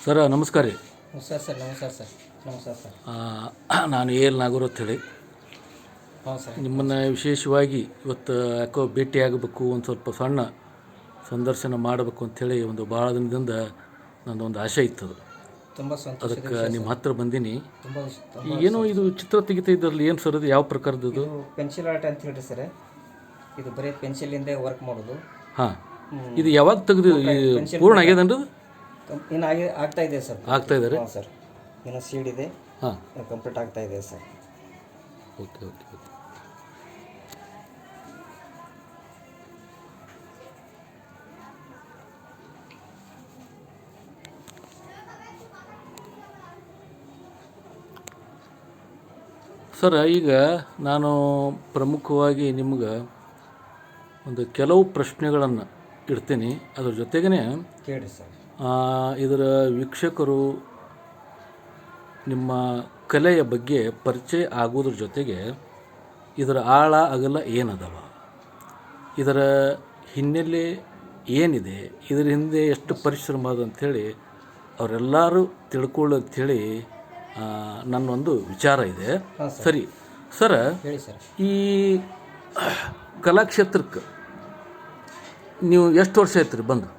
Sir ನಮಸ್ಕಾರ ರೀ. ನಮಸ್ಕಾರ ಸರ್. ನಮಸ್ಕಾರ ಸರ್. ನಮಸ್ಕಾರ ಸರ್. ನಾನು ಎ ಎಲ್ ನಾಗೂರ್ ಅಂತೇಳಿ ಹಾಂ ಸರ್. ನಿಮ್ಮನ್ನು ವಿಶೇಷವಾಗಿ ಇವತ್ತು ಯಾಕೋ ಭೇಟಿಯಾಗಬೇಕು, ಒಂದು ಸ್ವಲ್ಪ ಸಣ್ಣ ಸಂದರ್ಶನ ಮಾಡಬೇಕು ಅಂಥೇಳಿ ಒಂದು ಭಾಳ ದಿನದಿಂದ ನನ್ನೊಂದು ಆಸೆ ಇತ್ತು. ತುಂಬ ಸಂತೋಷ. ಅದಕ್ಕೆ ನಿಮ್ಮ ಹತ್ರ ಬಂದೀನಿ. ತುಂಬ ಏನೋ ಇದು ಚಿತ್ರ ತೆಗಿತಾ ಇದ್ರಲ್ಲಿ ಏನು ಸರ್, ಅದು ಯಾವ ಪ್ರಕಾರದ್ದು? ಇದು ಪೆನ್ಸಿಲ್ ಆರ್ಟ್ ಅಂತ ಹೇಳ್ರಿ ಸರ್. ಇದು ಬರೀ ಪೆನ್ಸಿಲಿಂದ ವರ್ಕ್ ಮಾಡೋದು. ಹಾಂ, ಇದು ಯಾವಾಗ ತೆಗೆದು ಪೂರ್ಣ ಆಗ್ಯದನ್ರಿ? ಇನ್ನು ಆಗ್ತಾ ಇದೆ ಸರ್. ಆಗ್ತಾ ಇದ್ದಾರೆ? ಹಾಂ ಸರ್, ಇನ್ನು ಸೀಡ್ ಇದೆ. ಹಾಂ, ಕಂಪ್ಲೀಟ್ ಆಗ್ತಾ ಇದೆ sir. Okay okay okay. Sir, ಈಗ ನಾನು ಪ್ರಮುಖವಾಗಿ ನಿಮ್ಗೆ ಒಂದು ಕೆಲವು ಪ್ರಶ್ನೆಗಳನ್ನು ಇಡ್ತೀನಿ. ಅದ್ರ ಜೊತೆಗೇ ಕೇಳಿ ಸರ್. ಇದರ ವೀಕ್ಷಕರು ನಿಮ್ಮ ಕಲೆಯ ಬಗ್ಗೆ ಪರಿಚಯ ಆಗೋದ್ರ ಜೊತೆಗೆ ಇದರ ಆಳ ಅಗಲ ಏನದವ, ಇದರ ಹಿನ್ನೆಲೆ ಏನಿದೆ, ಇದರ ಹಿಂದೆ ಎಷ್ಟು ಪರಿಶ್ರಮ ಅದು ಅಂಥೇಳಿ ಅವರೆಲ್ಲರೂ ತಿಳ್ಕೊಳ್ಳು ಅಂಥೇಳಿ ನನ್ನೊಂದು ವಿಚಾರ ಇದೆ. ಸರಿ ಸರ, ಹೇಳಿ ಸರ್. ಈ ಕಲಾಕ್ಷೇತ್ರಕ್ಕೆ ನೀವು ಎಷ್ಟು ವರ್ಷ ಆಯ್ತು ರೀ ಬಂದು?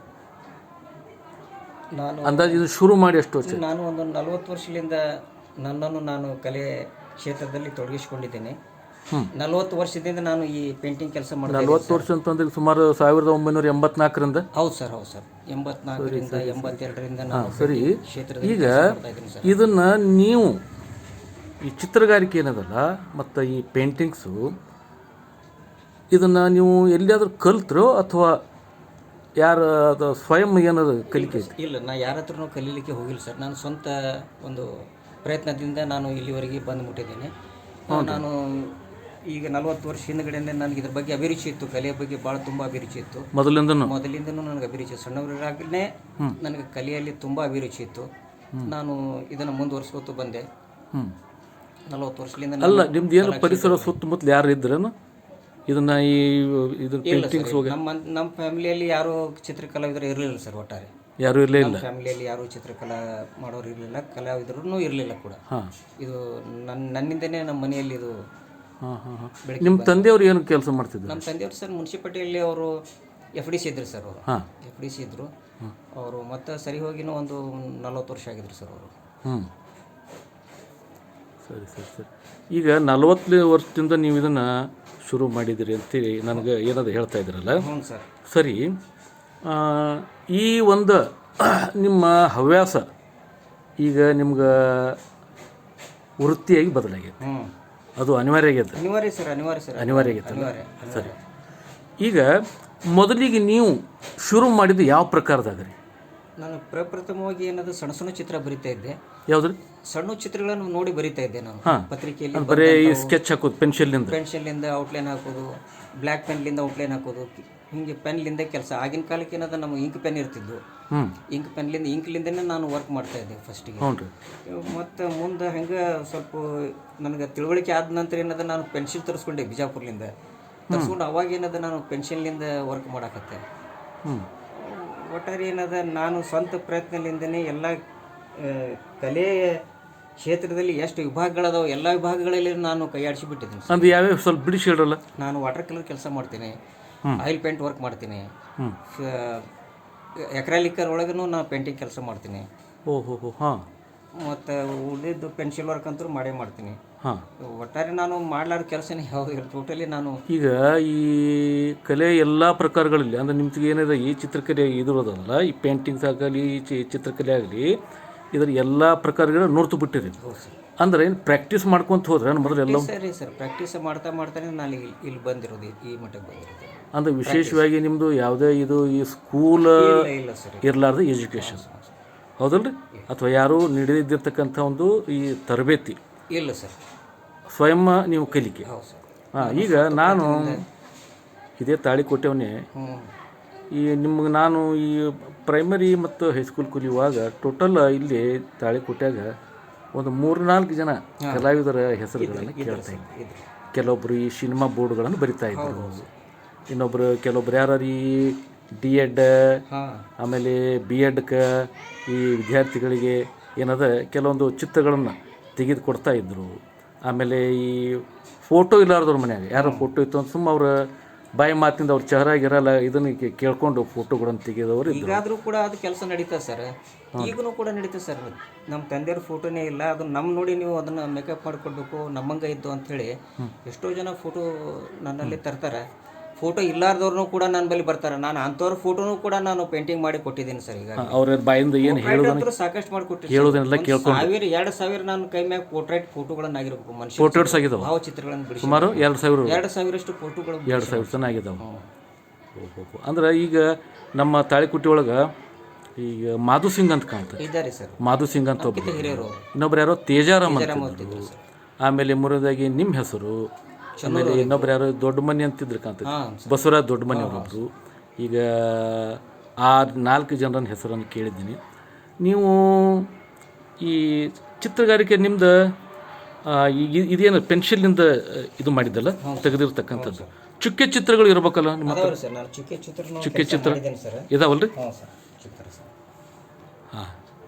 ಅಂದಾಜು ಇದು ಶುರು ಮಾಡಿ ಎಷ್ಟು ವರ್ಷ? ನಾನು ಒಂದು 40 ವರ್ಷದಿಂದ ನನ್ನನ್ನು ನಾನು ಕಲೆ ಕ್ಷೇತ್ರದಲ್ಲಿ ತೊಡಗಿಸಿಕೊಂಡಿದ್ದೇನೆ. 40 ವರ್ಷದಿಂದ ನಾನು ಈ ಪೇಂಟಿಂಗ್ ಕೆಲಸ ಮಾಡಿದೆ. 40 ವರ್ಷ ಅಂತಂದ್ರೆ ಸುಮಾರು 1984ರಿಂದ? ಹೌದು ಸರ್, ಹೌದು ಸರ್. 84ರಿಂದ 82ರಿಂದ ನಾನು ಸರಿ. ಕ್ಷೇತ್ರದಲ್ಲಿ ಈಗ ಇದನ್ನು ನೀವು ಈ ಚಿತ್ರಗಾರಿಕೆ ಏನದಲ್ಲ ಮತ್ತು ಈ ಪೇಂಟಿಂಗ್ಸು, ಇದನ್ನು ನೀವು ಎಲ್ಲಿಯಾದರೂ ಕಲ್ತ್ರೋ ಅಥವಾ ಯಾರು ಅದು ಸ್ವಯಂ ಏನದು ಕಲಿಕೆ? ಇಲ್ಲ, ನಾನು ಯಾರ ಹತ್ರನೂ ಕಲೀಲಿಕ್ಕೆ ಹೋಗಿಲ್ಲ ಸರ್. ನಾನು ಸ್ವಂತ ಒಂದು ಪ್ರಯತ್ನದಿಂದ ನಾನು ಇಲ್ಲಿವರೆಗೆ ಬಂದುಬಿಟ್ಟಿದ್ದೇನೆ. ನಾನು ಈಗ 40 ವರ್ಷ ಹಿಂದುಗಡೆಯಿಂದ ನನಗೆ ಇದ್ರ ಬಗ್ಗೆ ಅಭಿರುಚಿ ಇತ್ತು. ಕಲೆಯ ಬಗ್ಗೆ ಭಾಳ ತುಂಬ ಅಭಿರುಚಿ ಇತ್ತು. ಮೊದಲಿಂದನೂ ನನಗೆ ಅಭಿರುಚಿ. ಸಣ್ಣವರಾಗಲೇ ನನಗೆ ಕಲೆಯಲ್ಲಿ ತುಂಬ ಅಭಿರುಚಿ ಇತ್ತು. ನಾನು ಇದನ್ನು ಮುಂದುವರಿಸ್ಕೊತು ಬಂದೆ 40 ವರ್ಷದಿಂದ. ಅಲ್ಲ, ನಿಮ್ದು ಏನು ಪರಿಸರ ಸುತ್ತಮುತ್ತಲು ಯಾರು ಇದ್ರೇನು ಇದನ್ನು ಈ ಇದು ಪೇಂಟಿಂಗ್ಸ್ ಹೋಗಿ? ನಮ್ಮ ಫ್ಯಾಮಿಲಿಯಲ್ಲಿ ಯಾರೂ ಚಿತ್ರಕಲಾವಿದರು ಇರಲಿಲ್ಲ ಸರ್. ಒಟ್ಟಾರೆ ಯಾರೂ ಇರಲಿಲ್ಲ. ಫ್ಯಾಮಿಲಿಯಲ್ಲಿ ಯಾರೂ ಚಿತ್ರಕಲಾ ಮಾಡೋರು ಇರಲಿಲ್ಲ, ಕಲಾವಿದರೂ ಇರಲಿಲ್ಲ ಕೂಡ. ಇದು ನನ್ನಿಂದನೇ ನಮ್ಮ ಮನೆಯಲ್ಲಿ ಇದು. ನಿಮ್ಮ ತಂದೆಯವರು ಏನು ಕೆಲಸ ಮಾಡ್ತಿದ್ರು? ನಮ್ಮ ತಂದೆಯವರು ಸರ್ ಮುನ್ಸಿಪಾಲ್ಟಿಯಲ್ಲಿ ಅವರು FDC ಇದ್ರು ಸರ್. ಅವರು FDC ಇದ್ದರು ಅವರು. ಮತ್ತು ಸರಿ ಹೋಗಿನೂ ಒಂದು 40 ವರ್ಷ ಆಗಿದ್ರು ಸರ್ ಅವರು. ಸರಿ ಸರಿ ಸರಿ. ಈಗ 40 ವರ್ಷದಿಂದ ನೀವು ಇದನ್ನು ಶುರು ಮಾಡಿದಿರಿ ಅಂತೇಳಿ ನನಗೆ ಏನಾದ್ರು ಹೇಳ್ತಾ ಇದ್ದೀರಲ್ಲ? ಹ್ಞೂ ಸರ್. ಸರಿ, ಈ ಒಂದು ನಿಮ್ಮ ಹವ್ಯಾಸ ಈಗ ನಿಮ್ಗೆ ವೃತ್ತಿಯಾಗಿ ಬದಲಾಗಿದೆ. ಅದು ಅನಿವಾರ್ಯ ಆಗೈತೆ? ಅನಿವಾರ್ಯ ಆಗೈತೆ. ಸರಿ, ಈಗ ಮೊದಲಿಗೆ ನೀವು ಶುರು ಮಾಡಿದ್ದು ಯಾವ ಪ್ರಕಾರದಾಗ ರೀ? ನಾನು ಪ್ರಪ್ರಥಮವಾಗಿ ಏನದು ಸಣ್ಣ ಸಣ್ಣ ಚಿತ್ರ ಬರಿತಾ ಇದ್ದೆ. ಯಾವುದ್ರಿ? ಸಣ್ಣ ಚಿತ್ರಗಳನ್ನು ನೋಡಿ ಬರಿತಾ ಇದ್ದೆ ನಾನು. ಪತ್ರಿಕೆಯಲ್ಲಿ ಬರೀ ಸ್ಕೆಚ್ ಹಾಕೋದು ಪೆನ್ಸಿಲ್ನಿಂದ ಔಟ್ಲೈನ್ ಹಾಕೋದು, ಬ್ಲ್ಯಾಕ್ ಪೆನ್ಲಿಂದ ಔಟ್ಲೈನ್ ಹಾಕೋದು, ಹಿಂಗೆ ಪೆನ್ಲಿಂದ ಕೆಲಸ. ಆಗಿನ ಕಾಲಕ್ಕೆ ಏನದ ನಮ್ಮ ಇಂಕ್ ಪೆನ್ ಇರ್ತಿದ್ವು. ಇಂಕ್ಲಿಂದನೇ ನಾನು ವರ್ಕ್ ಮಾಡ್ತಾ ಇದ್ದೆ ಫಸ್ಟಿಗೆ. ಮತ್ತು ಮುಂದೆ ಹಂಗೆ ಸ್ವಲ್ಪ ನನಗೆ ತಿಳುವಳಿಕೆ ಆದ ನಂತರ ಏನದ ನಾನು ಪೆನ್ಸಿಲ್ ತರಿಸ್ಕೊಂಡೆ ಬಿಜಾಪುರ್ಲಿಂದ. ತರಿಸ್ಕೊಂಡು ಅವಾಗ ಏನದ ನಾನು ಪೆನ್ಸಿಲ್ನಿಂದ ವರ್ಕ್ ಮಾಡಾಕತ್ತೆ. ಒಟ್ಟಾರೆ ಏನದ ನಾನು ಸ್ವಂತ ಪ್ರಯತ್ನದಿಂದನೇ ಎಲ್ಲ ಕಲೆ ಕ್ಷೇತ್ರದಲ್ಲಿ ಎಷ್ಟು ವಿಭಾಗಗಳದಾವೆ ಎಲ್ಲ ವಿಭಾಗಗಳಲ್ಲಿ ನಾನು ಕೈಯಾಡಿಸಿಬಿಟ್ಟಿದ್ದೀನಿ. ಅಂದ್ರೆ ಯಾವ್ಯಾವ ಸ್ವಲ್ಪ ಬಿಡಿಸಿ ಹೇಳಲ್ಲ? ನಾನು ವಾಟರ್ ಕಲರ್ ಕೆಲಸ ಮಾಡ್ತೀನಿ, ಆಯಿಲ್ ಪೇಂಟ್ ವರ್ಕ್ ಮಾಡ್ತೀನಿ, ಎಕ್ರಾಲಿಕರ್ ಒಳಗೂ ನಾನು ಪೇಂಟಿಂಗ್ ಕೆಲಸ ಮಾಡ್ತೀನಿ. ಮತ್ತು ಉಳಿದಿದ್ದು ಪೆನ್ಸಿಲ್ ವರ್ಕ್ ಅಂತೂ ಮಾಡೇ ಮಾಡ್ತೀನಿ. ಒಟ್ಟಾರೆ ನಾನು ಮಾಡ್ಲಾರ ಕೆಲಸನೇ ಯಾವುದು ಟೋಟಲಿ ನಾನು. ಈಗ ಈ ಕಲೆ ಎಲ್ಲ ಪ್ರಕಾರಗಳಲ್ಲಿ ಅಂದರೆ ನಿಮ್ಗೆ ಏನಿದೆ ಈ ಚಿತ್ರಕಲೆ ಇದಿರೋದಲ್ಲ, ಈ ಪೇಂಟಿಂಗ್ಸ್ ಆಗಲಿ ಚಿತ್ರಕಲೆ ಆಗಲಿ, ಇದರ ಎಲ್ಲ ಪ್ರಕಾರಗಳು ನೋಡ್ತು ಬಿಟ್ಟಿರಿ. ಅಂದ್ರೆ ಏನು ಪ್ರಾಕ್ಟೀಸ್ ಮಾಡ್ಕೊಂತ ಹೋದ್ರೆ ಮೊದಲೆಲ್ಲ? ಸರಿ ಸರ್, ಪ್ರಾಕ್ಟೀಸ್ ಮಾಡ್ತಾನೆ ನಾನು ಇಲ್ಲಿ ಬಂದಿರೋದು, ಈ ಮಟ್ಟಕ್ಕೆ ಬಂದಿರೋದು. ಅಂದರೆ ವಿಶೇಷವಾಗಿ ನಿಮ್ಮದು ಯಾವುದೇ ಇದು ಈ ಸ್ಕೂಲ್ ಇರಲಾರ್ದು ಎಜುಕೇಷನ್ ಹೌದಲ್ರಿ? ಅಥವಾ ಯಾರೂ ನೀಡಿದ್ದಿರ್ತಕ್ಕಂಥ ಒಂದು ಈ ತರಬೇತಿ ಇಲ್ಲ ಸರ್, ಸ್ವಯಂ ನೀವು ಕಲಿಕೆ. ಈಗ ನಾನು ಇದೇ ತಾಳಿಕೋಟೆಯವನೇ. ಈ ನಿಮ್ಗೆ ನಾನು ಈ ಪ್ರೈಮರಿ ಮತ್ತು ಹೈಸ್ಕೂಲ್ ಕಲಿಯುವಾಗ ಟೋಟಲ್ ಇಲ್ಲಿ ತಾಳಿಕೋಟ್ಯಾಗ ಒಂದು 3-4 ಜನ ಕಲಾವಿದರ ಹೆಸರುಗಳನ್ನು ಕೇಳ್ತಾ ಇದ್ದೆ. ಕೆಲವೊಬ್ಬರು ಈ ಸಿನಿಮಾ ಬೋರ್ಡ್ಗಳನ್ನು ಬರಿತಾ ಇದ್ದರು, ಕೆಲವೊಬ್ರು ಯಾರು ಈ D.Ed ಹಾಂ ಆಮೇಲೆ B.Edಕ್ಕೆ ಈ ವಿದ್ಯಾರ್ಥಿಗಳಿಗೆ ಏನದ ಕೆಲವೊಂದು ಚಿತ್ರಗಳನ್ನು ತೆಗೆದು ಕೊಡ್ತಾ ಇದ್ದರು. ಆಮೇಲೆ ಈ ಫೋಟೋ ಇಲ್ಲಾರ್ದವ್ರ ಮನ್ಯಾಗ ಯಾರೋ ಫೋಟೋ ಇತ್ತು ಅಂತ ಸುಮ್ಮ ಅವ್ರ ಬಾಯಿ ಮಾತಿಂದ ಅವ್ರ ಚಹರಾಗಿರಲ್ಲ ಇದನ್ನು ಕೇಳ್ಕೊಂಡು ಫೋಟೋಗಳನ್ನು ತೆಗೆದವರು ಇದ್ದರು. ಈಗಾದರೂ ಕೂಡ ಅದು ಕೆಲಸ ನಡೀತದೆ ಸರ್, ಈಗೂ ಕೂಡ ನಡೀತದೆ ಸರ್. ನಮ್ಮ ತಂದೆಯವ್ರ ಫೋಟೋನೇ ಇಲ್ಲ, ಅದು ನಮ್ಮ ನೋಡಿ ನೀವು ಅದನ್ನು ಮೇಕಪ್ ಮಾಡಿಕೊಡ್ಬೇಕು ನಮ್ಮಂಗೆ ಇದ್ದು ಅಂಥೇಳಿ ಎಷ್ಟೋ ಜನ ಫೋಟೋ ನನ್ನಲ್ಲಿ ತರ್ತಾರೆ. ಫೋಟೋ ಇಲ್ಲಾರ್ದವ್ರನ್ನೂ ಕೂಡ ನನ್ನ ಬಳಿ ಬರ್ತಾರೆ. ನಾನು ಅಂಥವ್ರ ಫೋಟೋನು ಕೂಡ ನಾನು ಪೇಂಟಿಂಗ್ ಮಾಡಿ ಕೊಟ್ಟಿದ್ದೀನಿ ಸರ್. ಈಗ ಅವ್ರ ಬಾಯಿಂದ ಏನು ಹೇಳೋದು ಸಾಕಷ್ಟು ಮಾಡಿಕೊಟ್ಟಿದ್ದೀನಿ. ಹೇಳೋದನ್ನೆಲ್ಲ ಕೇಳ್ಕೊಂಡು 1000 ನಾನು ಕೈ ಮ್ಯಾಗ ಪೋರ್ಟ್ರೇಟ್ಗಳನ್ನಾಗಿರ್ಬೇಕು, ಮನುಷ್ಯ ಫೋಟೋಸ್ ಆಗಿದಾವೆ ಭಾವಚಿತ್ರಗಳನ್ನು ಬಿಡಿಸಿ ಸುಮಾರು 2000 ಫೋಟೋಗಳು 2000 ತನ ಆಗಿದಾವೆ. ಅಂದ್ರೆ ಈಗ ನಮ್ಮ ತಾಳಿಕುಟ್ಟಿ ಒಳಗೆ ಈಗ ಮಾಧು ಸಿಂಗ್ ಅಂತ ಕಾಣ್ತದೆ ಇದ್ದಾರೆ ಸರ್. ಮಾಧು ಸಿಂಗ್ ಅಂತ ಒಬ್ಬರು, ಹಿರಿಯರು ಇನ್ನೊಬ್ರು ಯಾರೋ ತೇಜಾರಾಮ್ ಅಂತ, ಆಮೇಲೆ ಮೂರನೇದಾಗಿ ನಿಮ್ಮ ಹೆಸರು, ಆಮೇಲೆ ಇನ್ನೊಬ್ರು ಯಾರೋ ದೊಡ್ಡ ಮನೆ ಅಂತಿದ್ರು ಕಾಣ್ತದೆ ಬಸವರಾಜ್ ದೊಡ್ಡ ಮನೆ ಅವರೊಬ್ಬರು. ಈಗ ಆ 4 ಜನರ ಹೆಸರನ್ನು ಕೇಳಿದ್ದೀನಿ. ನೀವು ಈ ಚಿತ್ರಗಾರಿಕೆ ನಿಮ್ದು ಇದೇನು ಪೆನ್ಸಿಲ್ನಿಂದ ಇದು ಮಾಡಿದ್ದಲ್ಲ ತೆಗೆದಿರ್ತಕ್ಕಂಥದ್ದು ಚುಕ್ಕೆ ಚಿತ್ರಗಳು ಇರ್ಬೇಕಲ್ಲ ನಿಮ್ಮ ಹತ್ರ? ಚುಕ್ಕೆ ಚಿತ್ರ ಇದಾವಲ್ರಿ? ಹಾಂ,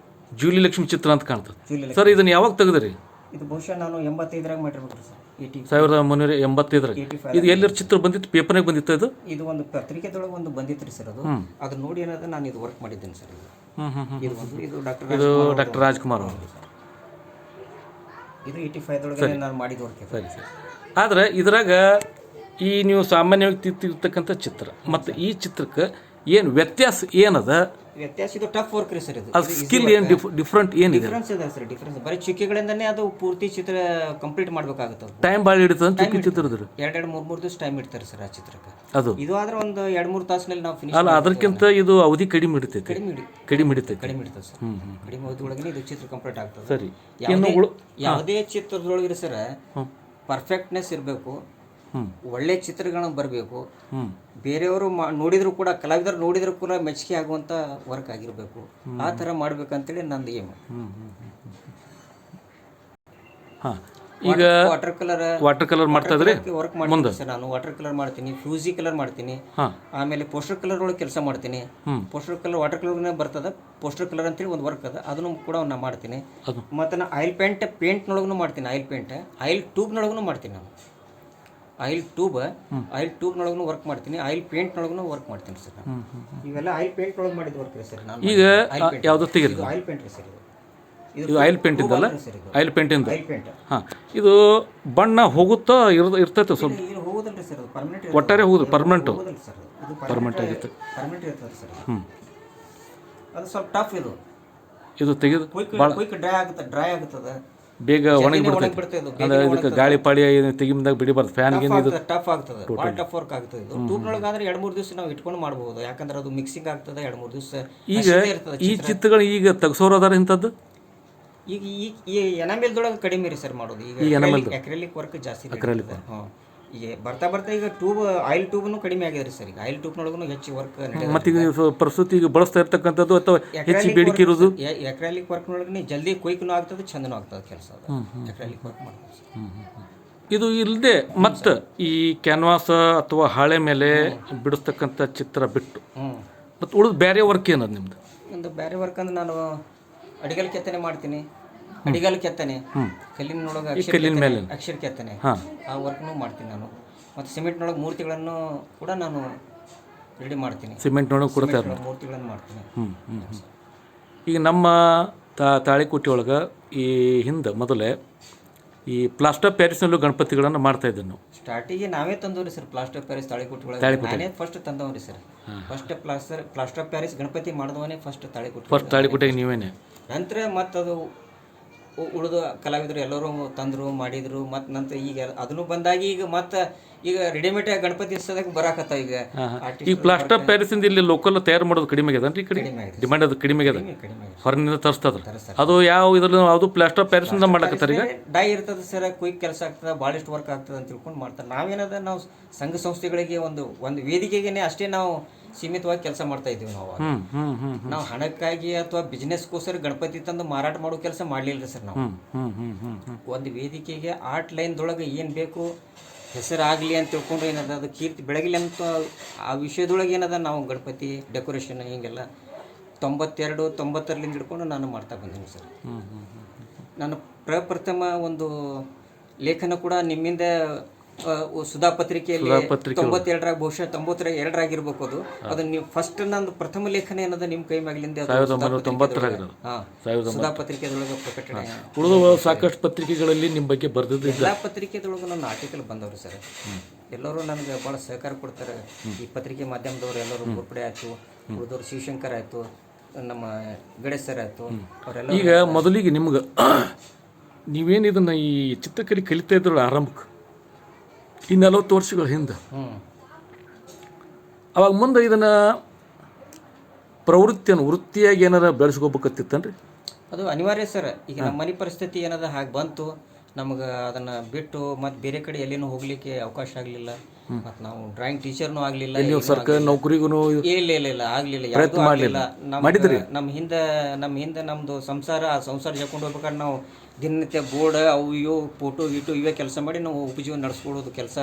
ಜೂಲಿ ಲಕ್ಷ್ಮಿ ಚಿತ್ರ ಅಂತ ಕಾಣ್ತದೆ ಸರ್. ಇದನ್ನು ಯಾವಾಗ ತೆಗೆದ್ರಿ? ಇದು ಬಹುಶಃ ನಾನು 85ರಾಗ ಮಾಡಿರ್ಬೇಕು ಸರ್. 1985. ಇದು ಎಲ್ಲರ ಚಿತ್ರ ಬಂದಿತ್ತು? ಪೇಪರ್ನಾಗ ಬಂದಿತ್ತು ಇದು? ಇದು ಒಂದು ಪತ್ರಿಕೆದೊಳಗೆ ಒಂದು ಬಂದಿತ್ತು ರೀ ಸರ್. ಅದು ನೋಡಿ ಏನದ ನಾನು ಇದು ವರ್ಕ್ ಮಾಡಿದ್ದೀನಿ ಸರ್. ಇದು ಡಾಕ್ಟರ್ ರಾಜ್ಕುಮಾರ್ ಅವರು. ಇದು 85ದೊಳಗೆ ನಾನು ಮಾಡಿದ ವರ್ಕ್. ಸರಿ ಸರಿ. ಆದರೆ ಇದ್ರಾಗ ಈ ನೀವು ಸಾಮಾನ್ಯವಾಗಿ ತಿರ್ತಿರ್ತಕ್ಕಂಥ ಚಿತ್ರ ಮತ್ತು ಈ ಚಿತ್ರಕ್ಕೆ ಏನು ವ್ಯತ್ಯಾಸ ಏನದ? ವ್ಯತ್ಯಾಸ ಇದು ಟಫ್ ವರ್ಕ್ ರೀ ಸರ್. ಇದು ಸ್ಕಿಲ್ ಏನು ಡಿಫ್ರೆಂಟ್ ಏನಿದೆ? ಡಿಫ್ರೆನ್ಸ್ ಇದೆ ಸರ್. ಡಿಫ್ರೆನ್ಸ್ ಬರೀ ಚುಕ್ಕೆಗಳಿಂದನೇ ಅದು ಪೂರ್ತಿ ಚಿತ್ರ ಕಂಪ್ಲೀಟ್ ಮಾಡ್ಬೇಕಾಗುತ್ತೆ. ಟೈಮ್ ಭಾಳ ಹಿಡಿತದೆ ಚುಕ್ಕಿ ಚಿತ್ರದ್ರ? 2-3 ದಿವಸ ಟೈಮ್ ಇಡ್ತಾರೆ ಸರ್ ಆ ಚಿತ್ರಕ್ಕೆ. ಅದು ಇದು ಆದ್ರೆ ಒಂದು 2-3 ತಾಸಿನಲ್ಲಿ ನಾವು ಫಿನಿಶ್. ಅಲ್ಲ, ಅದಕ್ಕಿಂತ ಇದು ಅವಧಿ ಕಡಿಮೆ ಹಿಡಿತೈತಿ. ಕಡಿಮೆ ಹಿಡಿತೈತಿ. ಇರ್ತದೆ ಸರ್. ಕಡಿಮೆ ಅವಧಿ ಒಳಗೆ ಇದು ಚಿತ್ರ ಕಂಪ್ಲೀಟ್ ಆಗ್ತದೆ. ಸರಿ. ಯಾವುದೇ ಚಿತ್ರದೊಳಗೆ ಸರ್ ಪರ್ಫೆಕ್ಟ್ನೆಸ್ ಇರಬೇಕು, ಒಳ್ಳೆ ಚಿತ್ರಗಳನ್ನ ಬರಬೇಕು, ಬೇರೆಯವರು ನೋಡಿದ್ರು ಕೂಡ ಕಲಾವಿದರು ನೋಡಿದ್ರು ಕೂಡ ಮೆಚ್ಚುಗೆ ಆಗುವಂಥ ವರ್ಕ್ ಆಗಿರಬೇಕು. ಆ ಥರ ಮಾಡ್ಬೇಕಂತೇಳಿ ನಂದು ಏಮ್. ಈಗ ವಾಟರ್ ಕಲರ್ ಮಾಡ್ತಾ ಇದ್ರೆ ವರ್ಕ್ ಮಾಡ್ತೀನಿ ಸರ್. ನಾನು ವಾಟರ್ ಕಲರ್ ಮಾಡ್ತೀನಿ, ಫ್ಯೂಸಿ ಕಲರ್ ಮಾಡ್ತೀನಿ, ಆಮೇಲೆ ಪೋಸ್ಟರ್ ಕಲರ್ ಒಳಗೆ ಕೆಲಸ ಮಾಡ್ತೀನಿ. ಪೋಸ್ಟರ್ ಕಲರ್ ವಾಟರ್ ಕಲರ್ನೇ ಬರ್ತದೆ. ಪೋಸ್ಟರ್ ಕಲರ್ ಅಂತೇಳಿ ಒಂದು ವರ್ಕ್ ಅದ, ಅದನ್ನು ಕೂಡ ನಾನು ಮಾಡ್ತೀನಿ. ಮತ್ತು ನಾನು ಆಯಿಲ್ ಪೇಂಟ್ನೊಳಗೂ ಮಾಡ್ತೀನಿ. ಆಯಿಲ್ ಟ್ಯೂಬ್ನೊಳಗೂ ಮಾಡ್ತೀನಿ. ನಾನು ಆಯಿಲ್ ಟ್ಯೂಬ್ನೊಳಗೂ ವರ್ಕ್ ಮಾಡ್ತೀನಿ, ಆಯಿಲ್ ಪೇಂಟ್ನೊಳಗೂ ವರ್ಕ್ ಮಾಡ್ತೀನಿ ಸರ್. ಇವೆಲ್ಲ ಆಯಿಲ್ ಪೇಂಟ್ನೊಳಗೆ ಮಾಡಿದ ವರ್ಕ್ ರೀ ಸರ್. ನಾನು ಈಗ ಯಾವುದು ತೆಗೆದು ಆಯಿಲ್ ಪೇಂಟ್ ರೀ ಸರ್. ಇದು ಆಯಿಲ್ ಪೇಂಟ್ ಇದ್ದಲ್ಲ? ಆಯಿಲ್ ಪೇಂಟಿಂದ. ಹಾಂ, ಇದು ಬಣ್ಣ ಹೋಗುತ್ತಾ ಇರ್ತೈತೆ ಸ್ವಲ್ಪ? ಹೋಗೋದಲ್ರಿ ಸರ್, ಅದು ಪರ್ಮನೆಂಟ್. ಒಟ್ಟಾರೆ ಹೋಗುದು ಪರ್ಮನೆಂಟ್ ಸರ್. ಪರ್ಮನೆಂಟ್ ಆಗಿತ್ತು. ಪರ್ಮನೆಂಟ್ ಇರ್ತದೆ ಸರ್. ಅದು ಸ್ವಲ್ಪ ಟಫ್. ಇದು ತೆಗೆದು ಕ್ವಿಕ್ ಡ್ರೈ ಆಗುತ್ತದೆ, ಬೇಗ ಒಣಗಿಬಿಡ್ತೈತೆ. ಅಂದ್ರೆ ಇದಕ್ಕೆ ಗಾಳಿ ಪಾಳಿ ತೆಗಿದಾಗ ಬಿಡಿಬಾರ್ದು. ಫ್ಯಾನ್ಗೆ ಟಫ್ ಆಗ್ತದೆ, ಭಾಳ ಟಫ್ ವರ್ಕ್ ಆಗ್ತದೆ. ಇದು ಟ್ಯೂಬ್ನೊಳಗೆ ಅಂದ್ರೆ 2-3 ದಿವಸ ನಾವು ಇಟ್ಕೊಂಡು ಮಾಡ್ಬೋದು. ಯಾಕಂದ್ರೆ ಅದು ಮಿಕ್ಸಿಂಗ್ ಆಗ್ತದೆ 2-3 ದಿವಸ. ಈಗ ಈ ಚಿತ್ರಗಳು ಈಗ ತೆಗ್ಸೋರು ಅದಾರ ಇಂಥದ್ದು? ಈಗ ಈ ಎನಾಮೆಲ್ದೊಳಗೆ ಕಡಿಮೆ ರೀ ಸರ್ ಮಾಡೋದು. ಈಗ ಅಕ್ರೆಲಿಕ್ ವರ್ಕ್ ಜಾಸ್ತಿ. ಈಗ ಬರ್ತಾ ಈಗ ಆಯಿಲ್ ಟ್ಯೂಬ್ನು ಕಡಿಮೆ ಆಗಿದೆ ಸರ್. ಈಗ ಆಯಿಲ್ ಟ್ಯೂಬ್ನೊಳಗೂ ಹೆಚ್ಚು ವರ್ಕ್. ಮತ್ತೆ ಈಗ ಪ್ರಸ್ತುತ ಈಗ ಬಳಸ್ತಾ ಇರ್ತಕ್ಕಂಥದ್ದು ಅಥವಾ ಹೆಚ್ಚು ಬೇಡಿಕೆ ಇರೋದು ಅಕ್ರೆಲಿಕ್ ವರ್ಕ್ನೊಳಗೆ ಜಲ್ದಿ ಕ್ವಿಕ್ನೂ ಆಗ್ತದೆ, ಚಂದನೂ ಆಗ್ತದೆ ಕೆಲಸ. ಅಕ್ರೆಲಿಕ್ ವರ್ಕ್ ಮಾಡ್ಬೋದು. ಇದು ಇಲ್ಲದೆ ಮತ್ತೆ ಈ ಕ್ಯಾನ್ವಾಸ್ ಅಥವಾ ಹಾಳೆ ಮೇಲೆ ಬಿಡಿಸ್ತಕ್ಕಂಥ ಚಿತ್ರ ಬಿಟ್ಟು ಮತ್ತು ಉಳಿದು ಬೇರೆ ವರ್ಕ್ ಏನದು ನಿಮ್ದು? ಒಂದು ಬೇರೆ ವರ್ಕ್ ಅಂದ್ರೆ ನಾನು ಅಡಿಗಲ್ ಕೆತ್ತನೆ ಮಾಡ್ತೀನಿ. ಅಡಿಗಲ್ ಕೆತ್ತನೆ ಕಲ್ಲಿನೊಳಗೆ ಅಕ್ಷರ ಕೆತ್ತನೆ, ಆ ವರ್ಕ್ನು ಮಾಡ್ತೀನಿ ನಾನು. ಮತ್ತು ಸಿಮೆಂಟ್ನೊಳಗೆ ಮೂರ್ತಿಗಳನ್ನು ಕೂಡ ನಾನು ರೆಡಿ ಮಾಡ್ತೀನಿ. ಸಿಮೆಂಟ್ನೊಳಗೆ ಕೂಡ ಮೂರ್ತಿಗಳನ್ನು ಮಾಡ್ತೀನಿ. ಈಗ ನಮ್ಮ ತಾಳಿಕೋಟೆ ಒಳಗೆ ಈ ಹಿಂದೆ ಮೊದಲೇ ಈ ಪ್ಲಾಸ್ಟರ್ ಪ್ಯಾರಿಸ್ನಲ್ಲೂ ಗಣಪತಿಗಳನ್ನು ಮಾಡ್ತಾ ಇದ್ದೆ ನಾವು. ಸ್ಟಾರ್ಟಿಗೆ ನಾವೇ ತಂದವ್ರಿ ಸರ್ ಪ್ಲಾಸ್ಟರ್ ಪ್ಯಾರಿಸ್ ತಾಳಿಕೋಟೆ ಒಳಗೆ. ನಾನೇ ಫಸ್ಟ್ ತಂದವ್ರಿ sir. First plaster Paris Ganapati ಮಾಡಿದವನೇ ಫಸ್ಟ್ ತಾಳಿಕೋಟೆಗೆ ನೀವೇನೆ. ನಂತರ ಮತ್ತು ಅದು ಉಳಿದು ಕಲಾವಿದರು ಎಲ್ಲರೂ ತಂದರು ಮಾಡಿದರು. ಮತ್ತು ನಂತರ ಈಗ ಅದನ್ನು ಬಂದಾಗ ಈಗ ರೆಡಿಮೇಡ್ ಗಣಪತಿ ಸದಕ್ಕೆ ಬರಾಕತ್ತಾವ. ಈಗ ಪ್ಲಾಸ್ಟರ್ ಪ್ಯಾರಿಸಿಂದ ಇಲ್ಲಿ ಲೋಕಲ್ ತಯಾರು ಮಾಡೋದು ಕಡಿಮೆ ಆಗ್ಯದ ಈ ಕಡೆ? ಡಿಮ್ಯಾಂಡ್ ಅದು ಕಡಿಮೆ ಆಗ್ಯದ, ಹೊರಗಿನಿಂದ ತರಿಸ್ತದ. ಅದು ಯಾವ ಇದ್ರಲ್ಲಿ ಅದು ಪ್ಲಾಸ್ಟರ್ ಪ್ಯಾರಿಸಿಂದ ಮಾಡಕತ್ತಾರೆ. ಈಗ ಡೈ ಇರ್ತದೆ ಸರ್, ಕ್ವಿಕ್ ಕೆಲಸ ಆಗ್ತದೆ, ಭಾಳಷ್ಟು ವರ್ಕ್ ಆಗ್ತದೆ ಅಂತ ತಿಳ್ಕೊಂಡು ಮಾಡ್ತಾರೆ. ನಾವೇನದ ನಾವು ಸಂಘ ಸಂಸ್ಥೆಗಳಿಗೆ ಒಂದು ವೇದಿಕೆಗೆ ಅಷ್ಟೇ ನಾವು ಸೀಮಿತವಾಗಿ ಕೆಲಸ ಮಾಡ್ತಾ ಇದ್ದೀವಿ. ನಾವು ಹಣಕ್ಕಾಗಿ ಅಥವಾ ಬಿಸ್ನೆಸ್ಗೋಸ್ಕರ ಗಣಪತಿ ತಂದು ಮಾರಾಟ ಮಾಡೋ ಕೆಲಸ ಮಾಡಲಿಲ್ಲ ಸರ್. ನಾವು ಒಂದು ವೇದಿಕೆಗೆ ಆರ್ಟ್ ಲೈನ್ದೊಳಗೆ ಏನು ಬೇಕು ಹೆಸರಾಗಲಿ ಅಂತ ತಿಳ್ಕೊಂಡು ಏನದ ಅದು ಕೀರ್ತಿ ಬೆಳಗಲಿ ಅಂತ ಆ ವಿಷಯದೊಳಗೆ ಏನದ ನಾವು ಗಣಪತಿ ಡೆಕೋರೇಷನ್ ಹೀಗೆಲ್ಲ 90ರಿಂದ ಹಿಡ್ಕೊಂಡು ನಾನು ಮಾಡ್ತಾ ಬಂದೀನಿ ಸರ್. ನಾನು ಪ್ರಪ್ರಥಮ ಒಂದು ಲೇಖನ ಕೂಡ ನಿಮ್ಮಿಂದ ಸುಧಾ ಪತ್ರಿಕೆಯಲ್ಲಿ 92 ಬಹುಶಃ 92 ಅದು ಅದನ್ನ ನೀವು ಫಸ್ಟ್ ನಂದು ಪ್ರಥಮ ಲೇಖನ ಏನದ ನಿಮ್ಮ ಕೈ ಮ್ಯಾಗ್ಲಿಂದ ಸುಧಾ ಪತ್ರಿಕೆದೊಳಗೆ ಪ್ರಕಟಣೆ. ಉಳಿದ ಸಾಕಷ್ಟು ಪತ್ರಿಕೆಗಳಲ್ಲಿ ನಿಮ್ಮ ಬಗ್ಗೆ ಬರೆದಿದ್ದು ಎಲ್ಲ ಪತ್ರಿಕೆದೊಳಗೆ ನನ್ನ ಆರ್ಟಿಕಲ್ ಬಂದವ್ರು ಸರ್. ಎಲ್ಲರೂ ನನಗೆ ಭಾಳ ಸಹಕಾರ ಕೊಡ್ತಾರೆ. ಈ ಪತ್ರಿಕೆ ಮಾಧ್ಯಮದವ್ರು ಎಲ್ಲರೂ ಗೋರ್ಪಡೆ ಆಯ್ತು, ಉಳಿದವ್ರು ಶಿವಶಂಕರ್ ಆಯ್ತು, ನಮ್ಮ ಗಣೇಶ್ ಸರ್ ಆಯ್ತು, ಅವರೆಲ್ಲ. ಈಗ ಮೊದಲಿಗೆ ನಿಮ್ಗೆ ನೀವೇನು ಇದನ್ನ ಈ ಚಿತ್ರಕಲೆ ಕಲಿತಾ ಇದ್ರಲ್ಲ ಆರಂಭಕ್ಕೆ ಈ 40 ವರ್ಷಗಳ ಹಿಂದೆ, ಅವಾಗ ಮುಂದೆ ಇದನ್ನು ವೃತ್ತಿಯಾಗಿ ಏನಾರ ಬೆಳೆಸ್ಕೋಬೇಕತ್ತಿತ್ತನ್ರಿ? ಅದು ಅನಿವಾರ್ಯ ಸರ್. ಈಗ ನಮ್ಮ ಮನೆ ಪರಿಸ್ಥಿತಿ ಏನದ ಹಾಗೆ ಬಂತು, ನಮಗೆ ಅದನ್ನು ಬಿಟ್ಟು ಮತ್ತು ಬೇರೆ ಕಡೆ ಎಲ್ಲಿನೂ ಹೋಗ್ಲಿಕ್ಕೆ ಅವಕಾಶ ಆಗಲಿಲ್ಲ. ಮತ್ತು ನಾವು ಡ್ರಾಯಿಂಗ್ ಟೀಚರ್ನೂ ಆಗಲಿಲ್ಲ, ಸರ್ಕಾರಿ ನೌಕರಿಗೂ ಇಲ್ಲ ಆಗಲಿಲ್ಲ, ಯಾವುದು ಆಗಲಿಲ್ಲ. ನಮ್ಮ ಹಿಂದೆ ನಮ್ಮದು ಸಂಸಾರ ಜಕ್ಕೊಂಡು ಹೋಗ್ಬೇಕಾದ್ರೆ ನಾವು ದಿನನಿತ್ಯ ಬೋರ್ಡ್ ಅವು ಇವು ಫೋಟೋ ಗೀಟು ಇವೇ ಕೆಲಸ ಮಾಡಿ ನಾವು ಉಪಜೀವನ ನಡೆಸ್ಕೊಳ್ಳೋದು ಕೆಲಸ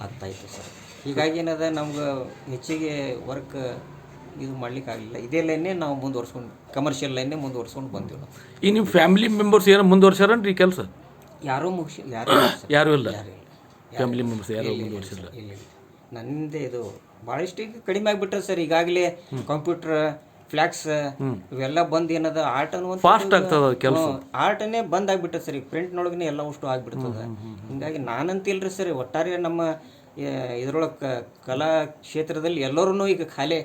ಆಗ್ತಾಯಿತ್ತು ಸರ್. ಹೀಗಾಗಿ ಏನದ ನಮ್ಗೆ ಹೆಚ್ಚಿಗೆ ವರ್ಕ್ ಇದು ಮಾಡ್ಲಿಕ್ಕೆ ಆಗಲಿಲ್ಲ. ಇದೇ ಲೈನ್ನೇ ನಾವು ಮುಂದುವರ್ಸ್ಕೊಂಡು ಕಮರ್ಷಿಯಲ್ ಲೈನ್ನೇ ಮುಂದುವರ್ಸ್ಕೊಂಡು ಬಂದೀವಿ ನಾವು. ಈಗ ನಿಮ್ಮ ಫ್ಯಾಮಿಲಿ ಮೆಂಬರ್ಸ್ ಏನೋ ಮುಂದುವರ್ಸ್ಯಾರನ್ರಿ ಕೆಲಸ? ಯಾರೂ ಇಲ್ಲ. ಫ್ಯಾಮಿಲಿ ಮೆಂಬರ್ಸ್ ಯಾರು ಮುಂದುವರ್ಸಿಲ್ಲ. ಇಲ್ಲ. ನನ್ನಿಂದ ಇದು ಭಾಳಷ್ಟು ಈಗ ಕಡಿಮೆ ಆಗಿಬಿಟ್ರೆ ಸರ್. ಈಗಾಗಲೇ ಕಂಪ್ಯೂಟರ್, ಫ್ಲ್ಯಾಕ್ಸ್ ಇವೆಲ್ಲ ಬಂದು ಏನದ ಆರ್ಟ್ ಅನ್ನುವಂಥ ಫಾಸ್ಟ್ ಆಗ್ತದ ಕೆಲಸ. ಆರ್ಟನ್ನೇ ಬಂದ್ ಆಗ್ಬಿಟ್ಟದೆ ಸರ್. ಈಗ ಪ್ರಿಂಟ್ನೊಳಗನೆ ಎಲ್ಲ ಅಷ್ಟು ಆಗ್ಬಿಡ್ತದೆ. ಹಿಂಗಾಗಿ ನಾನಂತಿಲ್ರಿ ಸರ್, ಒಟ್ಟಾರೆ ನಮ್ಮ ಇದ್ರೊಳಗೆ ಕಲಾ ಕ್ಷೇತ್ರದಲ್ಲಿ ಎಲ್ಲರೂ ಈಗ ಖಾಲಿ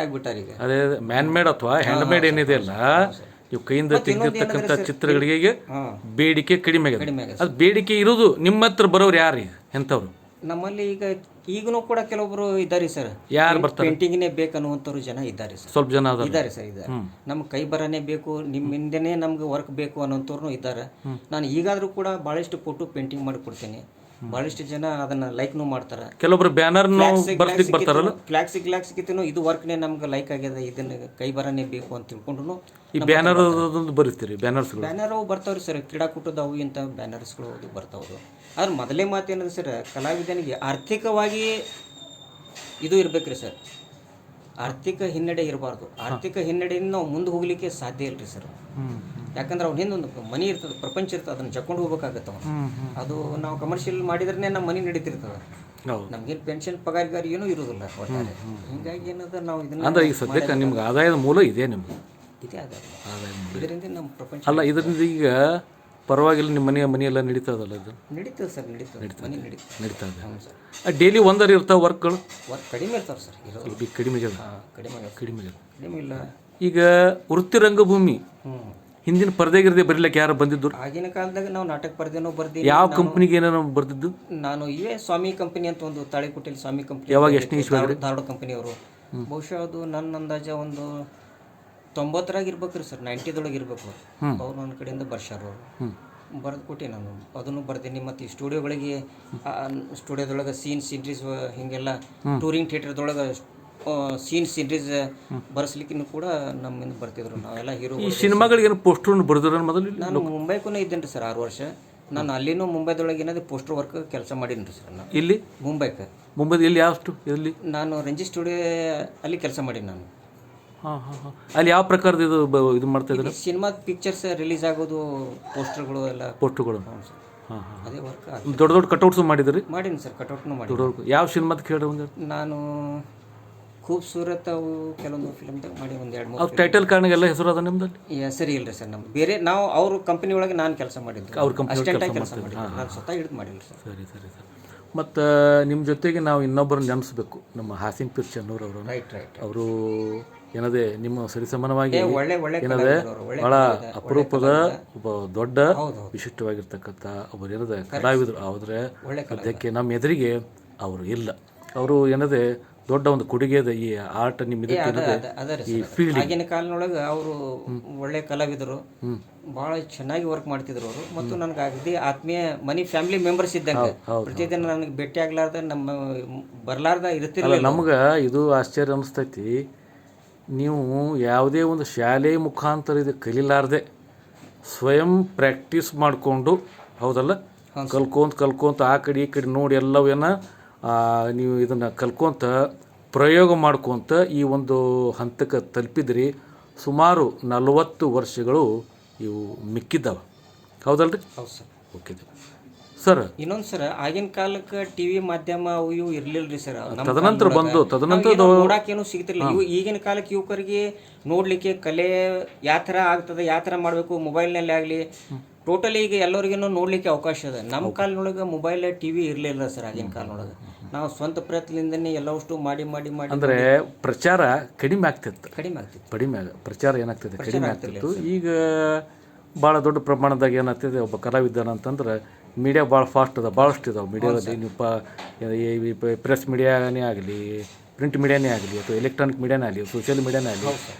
ಆಗ್ಬಿಟ್ಟಾರ. ಈಗ ಅದೇ ಮ್ಯಾನ್ ಮೇಡ್ ಅಥವಾ ಹ್ಯಾಂಡ್ ಮೇಡ್ ಏನಿದೆ ಅಲ್ಲ, ಇವು ಕೈಯಿಂದ ತೆಗೆದಿರ್ತಕ್ಕಂಥ ಚಿತ್ರಗಳಿಗೆ ಬೇಡಿಕೆ ಕಡಿಮೆ ಆಗಿದೆ. ಅದು ಬೇಡಿಕೆ ಇರೋದು ನಿಮ್ಮ ಹತ್ರ ಬರೋರು ಯಾರು ಈಗ ಎಂಥವ್ರು? ನಮ್ಮಲ್ಲಿ ಈಗನೂ ಕೂಡ ಕೆಲವೊಬ್ರು ಇದ್ದಾರೆ ಸರ್. ಯಾರು ಬರ್ತಾರೆ? ಪೇಂಟಿಂಗ್ನೇ ಬೇಕನ್ನುವಂಥವ್ರು ಜನ ಇದ್ದಾರೆ ಸರ್. ಸ್ವಲ್ಪ ಜನ ಇದ್ದಾರೆ ಸರ್. ನಮ್ಗೆ ಕೈ ಬರನೇ ಬೇಕು, ನಿಮ್ಮಿಂದನೇ ನಮ್ಗೆ ವರ್ಕ್ ಬೇಕು ಅನ್ನೋಂಥವ್ರು ಇದ್ದಾರೆ. ನಾನು ಈಗಾದರೂ ಕೂಡ ಭಾಳಷ್ಟು ಫೋಟೋ ಪೇಂಟಿಂಗ್ ಮಾಡಿ ಕೊಡ್ತೇನೆ. ಭಾಳಷ್ಟು ಜನ ಅದನ್ನ ಲೈಕ್ನು ಮಾಡ್ತಾರೆ. ಕೆಲವೊಬ್ರು ಬ್ಯಾನರ್ನು ಬರ್ಲಿಕ್ಕೆ ಬರ್ತಾರಲ್ಲ, ಫ್ಲಾಕ್ಸ್ಗಿತ್ತೂ ಇದು ವರ್ಕ್ನೇ ನಮ್ಗೆ ಲೈಕ್ ಆಗ್ಯದ, ಇದನ್ನ ಕೈ ಬರನೇ ಬೇಕು ಅಂತ ತಿಳ್ಕೊಂಡು ಈ ಬ್ಯಾನರ್ ಬರೀತೀರಿ? ಬ್ಯಾನರ್ ಬರ್ತಾವ್ರಿ ಸರ್. ಕ್ರೀಡಾಕೂಟದ ಅವು ಇಂಥ ಬ್ಯಾನರ್ಸ್ಗಳು ಅದು ಬರ್ತಾವ್ರು. ಆದ್ರೆ ಮೊದಲೇ ಮಾತೇನದ ಸರ್, ಕಲಾವಿದನಿಗೆ ಆರ್ಥಿಕವಾಗಿ ಇದು ಇರ್ಬೇಕ್ರಿ ಸರ್. ಆರ್ಥಿಕ ಹಿನ್ನಡೆ ಇರಬಾರ್ದು. ಆರ್ಥಿಕ ಹಿನ್ನಡೆಯಿಂದ ನಾವು ಮುಂದೆ ಹೋಗ್ಲಿಕ್ಕೆ ಸಾಧ್ಯ ಇಲ್ರಿ ಸರ್. ಯಾಕಂದ್ರೆ ಅವ್ನ ಹಿಂದೊಂದು ಮನಿ ಇರ್ತದೆ, ಪ್ರಪಂಚ ಇರ್ತದೆ, ಅದನ್ನ ಜಕ್ಕೊಂಡು ಹೋಗ್ಬೇಕಾಗತ್ತೆ ಅವ್ನು. ಅದು ನಾವು ಕಮರ್ಷಿಯಲ್ ಮಾಡಿದ್ರೆ ನಮ್ಮ ಮನಿ ನಡೀತಿರ್ತದೆ. ನಮ್ಗೇನು ಪೆನ್ಷನ್ ಪಗಾರ ಏನೂ ಇರೋದಿಲ್ಲ ಒಟ್ಟಾರೆ. ಹಿಂಗಾಗಿ ಏನದ ನಾವು ಇದನ್ನ ಅಂದ್ರೆ ಈಗ ಸದ್ಯಕ್ಕೆ ನಿಮ್ಗೆ ಆದಾಯದ ಮೂಲ ಇದೆ, ನಿಮ್ಗೆ ಇದೇ ಆದಾಯ. ಇದರಿಂದ ನಮ್ಮ ಪ್ರಪಂಚ ಅಲ್ಲ, ಇದರಿಂದ ಈಗ ಪರವಾಗಿಲ್ಲ. ನಿಮ್ಮ ಮನೆಯೆಲ್ಲ ನಡೀತದಲ್ಲ? ಇದು ನಡೀತದೆ ಸರ್. ನಡೀತಾ ಇದೆ. ಡೈಲಿ ಒಂದರ ಇರ್ತಾವೆ ವರ್ಕ್ ಕಡಿಮೆ ಇರ್ತಾವೆ ಸರ್. ಕಡಿಮೆ ಇಲ್ಲ. ಈಗ ವೃತ್ತಿ ರಂಗಭೂಮಿ ಹಿಂದಿನ ಪರದೆಗಿರದೆ ಬರೀಲಕ್ಕೆ ಯಾರು ಬಂದಿದ್ದು? ಆಗಿನ ಕಾಲದಾಗ ನಾವು ನಾಟಕ ಪರದೆನೂ ಬರ್ದೀವಿ. ಯಾವ ಕಂಪ್ನಿಗೆ ಏನೋ ಬರ್ದಿದ್ದು? ನಾನು ಇವೇ ಸ್ವಾಮಿ ಕಂಪನಿ ಅಂತ ಒಂದು ತಾಳಿಕೋಟೆಯಲ್ಲಿ ಸ್ವಾಮಿ ಕಂಪನಿ. ಯಾವಾಗ, ಎಷ್ಟನೇ ಇಸ್ವಿ? ಧಾರವಾಡ ಕಂಪನಿಯವರು. ಬಹುಶಃ ಅದು ನನ್ನ ಅಂದಾಜ ಒಂದು 90ರಾಗ ಇರ್ಬೇಕ್ರಿ ಸರ್, 90ದೊಳಗೆ ಇರಬೇಕು. ಅವ್ರು ನನ್ನ ಕಡೆಯಿಂದ ಬರ್ಸ್ಯಾರ. ಅವರು ಬರೆದು ಕೊಟ್ಟೆ ನಾನು. ಅದನ್ನು ಬರ್ತೀನಿ. ಮತ್ತು ಈ ಸ್ಟುಡಿಯೋದೊಳಗೆ ಸೀನ್ರೀಸ್ ಹೀಗೆಲ್ಲ ಟೂರಿಂಗ್ ಥಿಯೇಟರ್ದೊಳಗೆ ಸೀನ್ರೀಸ್ ಬರ್ಸ್ಲಿಕ್ಕೂ ಕೂಡ ನಮ್ಮಿಂದ ಬರ್ತಿದ್ರು. ನಾವೆಲ್ಲ ಹೀರೋ. ಈ ಸಿನಿಮಾಗಳಿಗೆ ಪೋಸ್ಟರ್ ಬರೆದ್ರ ಮೊದಲು? ನಾನು ಮುಂಬೈಗೂ ಇದ್ದೇನೆ ರೀ ಸರ್ 6 ವರ್ಷ. ನಾನು ಅಲ್ಲಿನೂ ಮುಂಬೈದೊಳಗೆ ಏನಾದ್ರು ಪೋಸ್ಟರ್ ವರ್ಕ್ ಕೆಲಸ ಮಾಡೀನಿ ರೀ ಸರ್. ನಾನು ಇಲ್ಲಿ ಮುಂಬೈಗೆ ಎಲ್ಲಿ ಎಲ್ಲಿ ನಾನು ರಂಜಿತ್ ಸ್ಟುಡಿಯೋ ಅಲ್ಲಿ ಕೆಲಸ ಮಾಡೀನಿ ನಾನು. ಅಲ್ಲಿ ಯಾವ ಪ್ರಕಾರದ ಇದು ಮಾಡ್ತಾ ಇದ್ದಾರೆ? ಸಿನಿಮಾ ಪಿಕ್ಚರ್ಸ್ ರಿಲೀಸ್ ಆಗೋದು ಪೋಸ್ಟರ್ಗಳು ಎಲ್ಲ. ಪೋಸ್ಟರ್ಗಳು? ಅದೇ ವರ್ಕ್. ದೊಡ್ಡ ಕಟೌಟ್ಸ್ ಮಾಡಿದ್ರಿ? ಮಾಡೀನಿ ಸರ್, ಕಟೌಟ್ನು ಮಾಡಿ. ಯಾವ ಸಿನಿಮಾದ ಕೇಳಿ? ನಾನು ಖೂಬ್ಸೂರತ್ ಅವು ಕೆಲವೊಂದು ಫಿಲ್ಮ್ದಾಗ ಮಾಡಿ ಒಂದು 2-3. ಟೈಟಲ್ ಕಾರ್ಡ್ಗೆಲ್ಲ ಹೆಸರು ಅದ ನಿಮ್ದಲ್ಲಿ? ಸರಿ ಇಲ್ರಿ ಸರ್. ನಮ್ದು ಬೇರೆ ನಾವು ಅವ್ರ ಕಂಪನಿ ಒಳಗೆ ನಾನು ಕೆಲಸ ಮಾಡಿದ್ದು. ಅವ್ರ ಕಂಪನಿ ಕೆಲಸ ಮಾಡಿದ್ದು. ನಾನು ಸ್ವತಃ ಹಿಡಿದು ಮಾಡಿಲ್ಲ ಸರ್. ಸರಿ. ಮತ್ತು ನಿಮ್ಮ ಜೊತೆಗೆ ನಾವು ಇನ್ನೊಬ್ಬರನ್ನ ನೆನೆಸ್ಬೇಕು, ನಮ್ಮ ಹಾಸಿನ್ ಪೀರ್ ಚನ್ನೂರ್ ಅವರು. ರೈಟ್. ಅವರು ಏನದೇ ನಿಮ್ಮ ಸರಿಸಮಾನವಾಗಿ ಒಳ್ಳೆ ಏನದೇ ಭಾಳ ಅಪರೂಪದ ಒಬ್ಬ ದೊಡ್ಡ ವಿಶಿಷ್ಟವಾಗಿರ್ತಕ್ಕಂಥ ಒಬ್ಬರು ಏನದ ಕಲಾವಿದರು. ಆದರೆ ಸದ್ಯಕ್ಕೆ ನಮ್ಮ ಎದುರಿಗೆ ಅವರು ಇಲ್ಲ. ಅವರು ಏನದೇ ದೊಡ್ಡ ಒಂದು ಕೊಡುಗೆ ಇದೆ ಈ ಆರ್ಟ್ ನಿಮ್ಮ ಈ ಫೀಲ್ಡ್. ಆಗಿನ ಕಾಲನೊಳಗೆ ಅವರು ಒಳ್ಳೆ ಕಲಾವಿದರು, ಭಾಳ ಚೆನ್ನಾಗಿ ವರ್ಕ್ ಮಾಡ್ತಿದ್ರು ಅವರು. ಮತ್ತು ನನಗೆ ಅಗದಿ ಆತ್ಮೀಯ ಮನಿ ಫ್ಯಾಮಿಲಿ ಮೆಂಬರ್ಸ್ ಇದ್ದಂಗೆ. ಪ್ರತಿದಿನ ನನಗೆ ಭೇಟಿ ಆಗ್ಲಾರ್ದ ನಮ್ಮ ಬರ್ಲಾರ್ದ ಇರ್ತಿರಲಿಲ್ಲ. ನಮ್ಗೆ ಇದು ಆಶ್ಚರ್ಯ ಅನಿಸ್ತೈತಿ, ನೀವು ಯಾವುದೇ ಒಂದು ಶಾಲೆ ಮುಖಾಂತರ ಇದು ಕಲಿಲಾರ್ದೆ ಸ್ವಯಂ ಪ್ರಾಕ್ಟೀಸ್ ಮಾಡಿಕೊಂಡು, ಹೌದಲ್ಲ, ಕಲ್ಕೊಂತ ಆ ಕಡೆ ಈ ಕಡೆ ನೋಡಿ ಎಲ್ಲವೇನ ನೀವು ಇದನ್ನು ಕಲ್ಕೊಂತ ಪ್ರಯೋಗ ಮಾಡ್ಕೊತ ಈ ಒಂದು ಹಂತಕ್ಕೆ ತಲುಪಿದ್ರಿ. ಸುಮಾರು 40 ವರ್ಷಗಳು ಇವು ಮಿಕ್ಕಿದ್ದಾವೆ, ಹೌದಲ್ರಿ? ಹೌದು ಸರ್. Okay sir. ಇನ್ನೊಂದು ಸರ್, ಆಗಿನ ಕಾಲಕ್ಕೆ ಟಿವಿ ಮಾಧ್ಯಮ ಅವು ಇವು ಇರ್ಲಿಲ್ಲ ರೀ ಸರ್. ತದನಂತರ ನೋಡಾಕೇನು ಸಿಗ್ತಿರ್ಲಿಲ್ಲ. ಈಗಿನ ಕಾಲಕ್ಕೆ ಯುವಕರಿಗೆ ನೋಡ್ಲಿಕ್ಕೆ ಕಲೆ ಯಾವ ಥರ ಆಗ್ತದೆ, ಯಾವ ಥರ ಮಾಡಬೇಕು, ಮೊಬೈಲ್ನಲ್ಲಿ ಆಗಲಿ ಟೋಟಲಿ ಈಗ ಎಲ್ಲರಿಗೂ ನೋಡ್ಲಿಕ್ಕೆ ಅವಕಾಶ ಇದೆ. ನಮ್ಮ ಕಾಲದೊಳಗೆ ಮೊಬೈಲ್ ಟಿವಿ ಇರಲಿಲ್ಲ ಸರ್. ಆಗಿನ ಕಾಲದೊಳಗೆ ನಾವು ಸ್ವಂತ ಪ್ರಯತ್ನದಿಂದನೇ ಎಲ್ಲವಷ್ಟು ಮಾಡಿ ಮಾಡಿ ಮಾಡಿ ಅಂದರೆ ಪ್ರಚಾರ ಕಡಿಮೆ ಆಗ್ತಿತ್ತು. ಪ್ರಚಾರ ಏನಾಗ್ತಿದೆ, ಕಡಿಮೆ ಆಗ್ತಿತ್ತು. ಈಗ ಭಾಳ ದೊಡ್ಡ ಪ್ರಮಾಣದಾಗ ಏನಾಗ್ತಿದೆ, ಒಬ್ಬ ಕಲಾವಿದನ ಅಂತಂದ್ರೆ ಮೀಡಿಯಾ ಭಾಳ ಫಾಸ್ಟ್ ಅದ, ಭಾಳಷ್ಟು ಇದಾವೆ ಮೀಡಿಯಾದಲ್ಲಿ. ನೀವು ಪ್ರೆಸ್ ಮೀಡಿಯಾನೇ ಆಗಲಿ, ಪ್ರಿಂಟ್ ಮೀಡಿಯಾನೇ ಆಗಲಿ, ಅಥವಾ ಎಲೆಕ್ಟ್ರಾನಿಕ್ ಮೀಡಿಯಾನೇ ಆಗಲಿ, ಸೋಷಿಯಲ್ ಮೀಡಿಯಾನೇ ಆಗಲಿ,